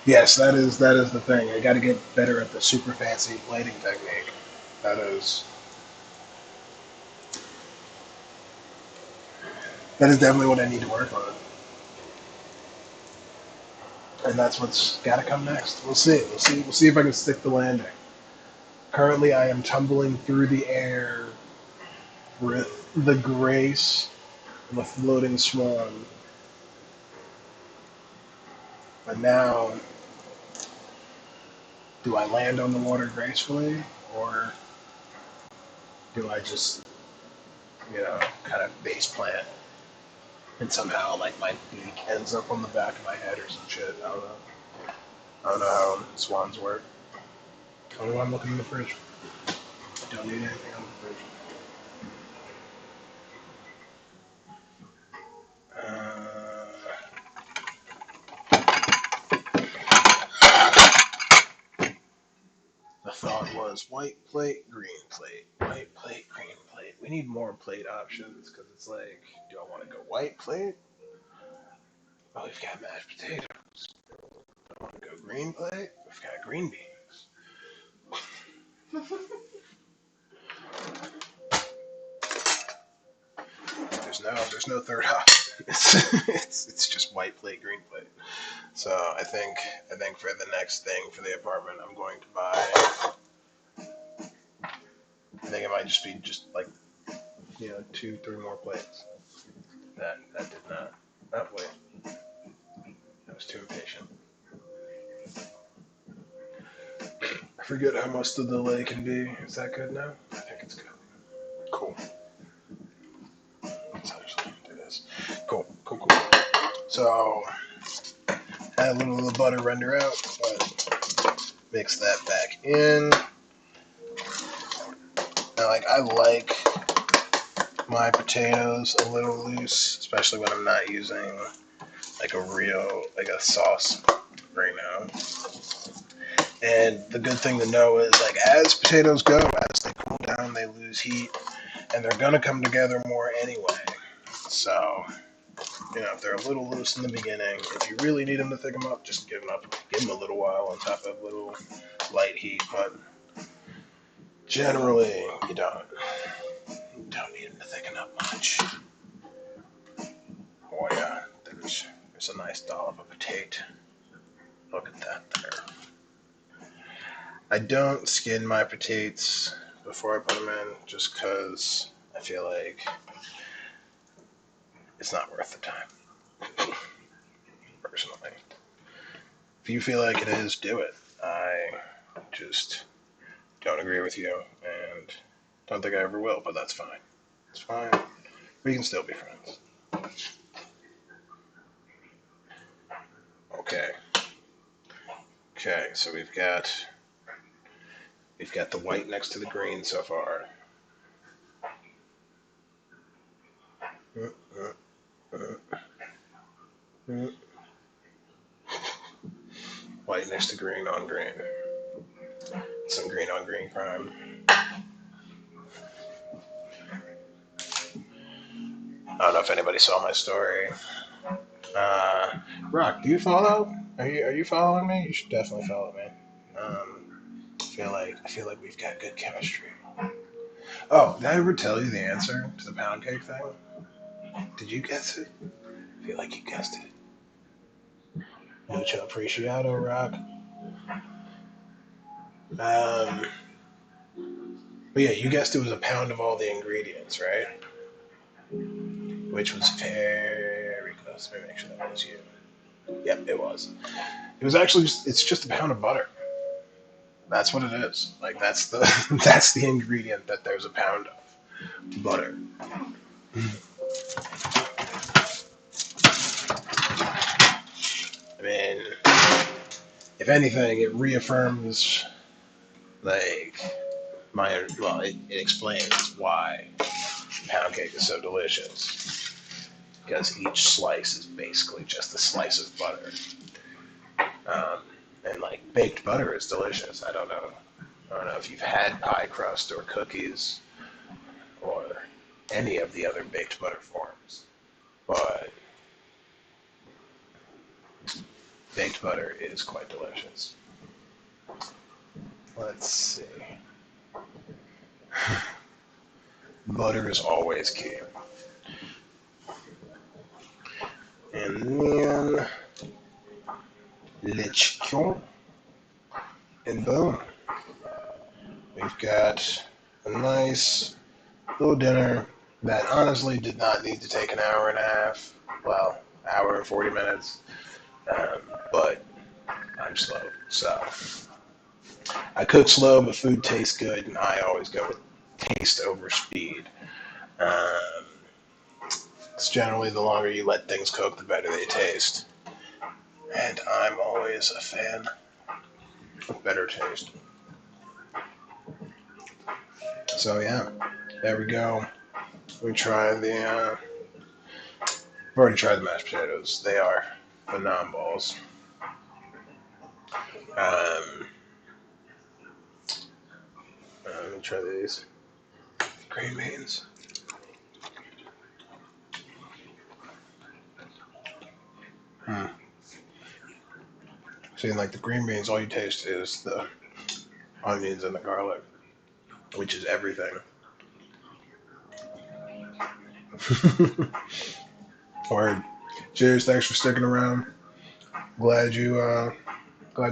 Yes, that is the thing. I got to get better at the super fancy plating technique. That is that is definitely what I need to work on, and that's what's got to come next. We'll see. We'll see. We'll see if I can stick the landing. Currently, I am tumbling through the air with the grace of a floating swan. But now, do I land on the water gracefully, or do I just, kind of base plant and somehow like my beak ends up on the back of my head or some shit? I don't know. I don't know how swans work. Oh, I'm looking in the fridge. Don't need anything on the fridge. The thought was white plate, green plate, white plate, green plate. We need more plate options because it's like, do I want to go white plate? Oh, we've got mashed potatoes. Do I want to go green plate? We've got green beans. There's no third option. It's just white plate, green plate. So I think for the next thing for the apartment, I'm going to buy. I think it might just be just like 2, 3 more plates. That did not. Oh wait. was too impatient. I forget how much the delay can be. Is that good now? I think it's good. Cool. Let's actually do this. Cool. So, had a little of the butter render out, but mix that back in. Now, I like my potatoes a little loose, especially when I'm not using a sauce right now. And the good thing to know is as potatoes go, as they cool down, they lose heat, and they're gonna come together more anyway. So, if they're a little loose in the beginning, if you really need them to thicken them up, just give them a little while on top of a little light heat. But generally, you don't need them to thicken up much. Oh yeah, there's a nice dollop of potato. Look at that there. I don't skin my potatoes before I put them in, just because I feel like it's not worth the time. Personally, if you feel like it is, do it. I just don't agree with you, and don't think I ever will. But that's fine. It's fine. We can still be friends. Okay. So we've got the white next to the green so far. White next to green on green. Some green on green crime. I don't know if anybody saw my story. Rock, do you follow? Are you following me? You should definitely follow me. I feel like we've got good chemistry. Oh, did I ever tell you the answer to the pound cake thing? Did you guess it? I feel like you guessed it. Mucho apreciado, Rock. But yeah, you guessed it was a pound of all the ingredients, right? Which was very close. Let me make sure that was you. Yep, it was. It was actually it's just a pound of butter. That's what it is. That's the that's the ingredient that there's a pound of butter. I mean, if anything, it reaffirms it explains why pound cake is so delicious, because each slice is basically just a slice of butter. And baked butter is delicious. I don't know if you've had pie crust or cookies or any of the other baked butter forms, but baked butter is quite delicious. Let's see. Butter is always key. And then le chicken, and boom. We've got a nice little dinner that honestly did not need to take an hour and a half. Well, hour and 40 minutes. But I'm slow, so I cook slow, but food tastes good, and I always go with taste over speed. Um, it's generally the longer you let things cook, the better they taste. And I'm always a fan of better taste. So yeah, there we go. We try the. I've already tried the mashed potatoes. They are phenomenal. Let me try these green beans. See, the green beans, all you taste is the onions and the garlic, which is everything. Word. Cheers. Thanks for sticking around. Glad you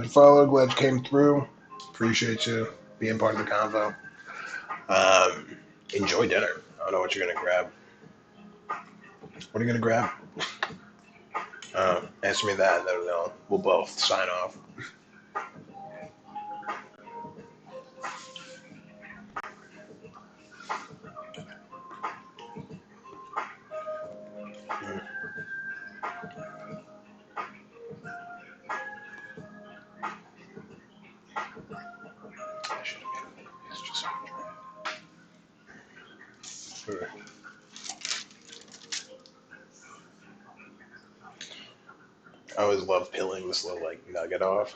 followed. Glad you came through. Appreciate you being part of the convo. Enjoy dinner. I don't know what you're gonna grab. What are you gonna grab? Answer me that, and then we'll both sign off. Mm, I should have made it. It's just mm. I always love peeling this little like nugget off.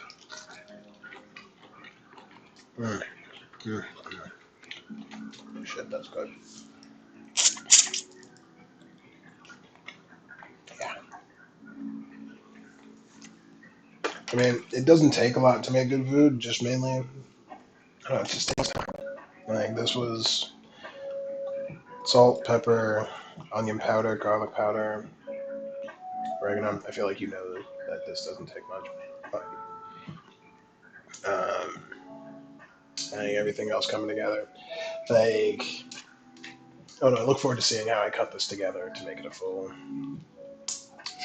Mm, mm, shit, that's good. Yeah. I mean, it doesn't take a lot to make good food. Just mainly, I don't know, it just takes time. Like this was salt, pepper, onion powder, garlic powder, oregano. I feel like you know that this doesn't take much. But, um, I think everything else coming together. Like, oh no, I look forward to seeing how I cut this together to make it a full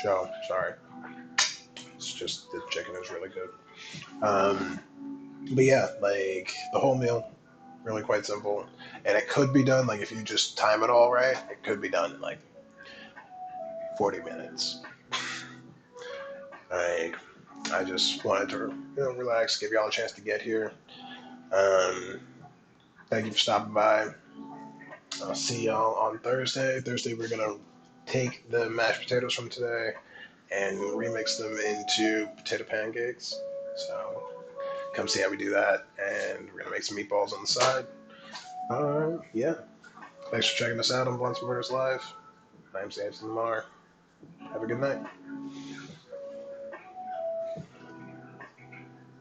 show. Sorry, it's just the chicken is really good. Um, but yeah, like the whole meal, really quite simple, and it could be done like if you just time it all right. It could be done in like 40 minutes. Like, I just wanted to relax, give y'all a chance to get here. Um, Thank you for stopping by. I'll see y'all on Thursday. Thursday, we're gonna take the mashed potatoes from today and remix them into potato pancakes. So come see how we do that, and we're gonna make some meatballs on the side. Yeah. Thanks for checking us out on Blunts and Murders Live. I'm Samson Lamar. Have a good night.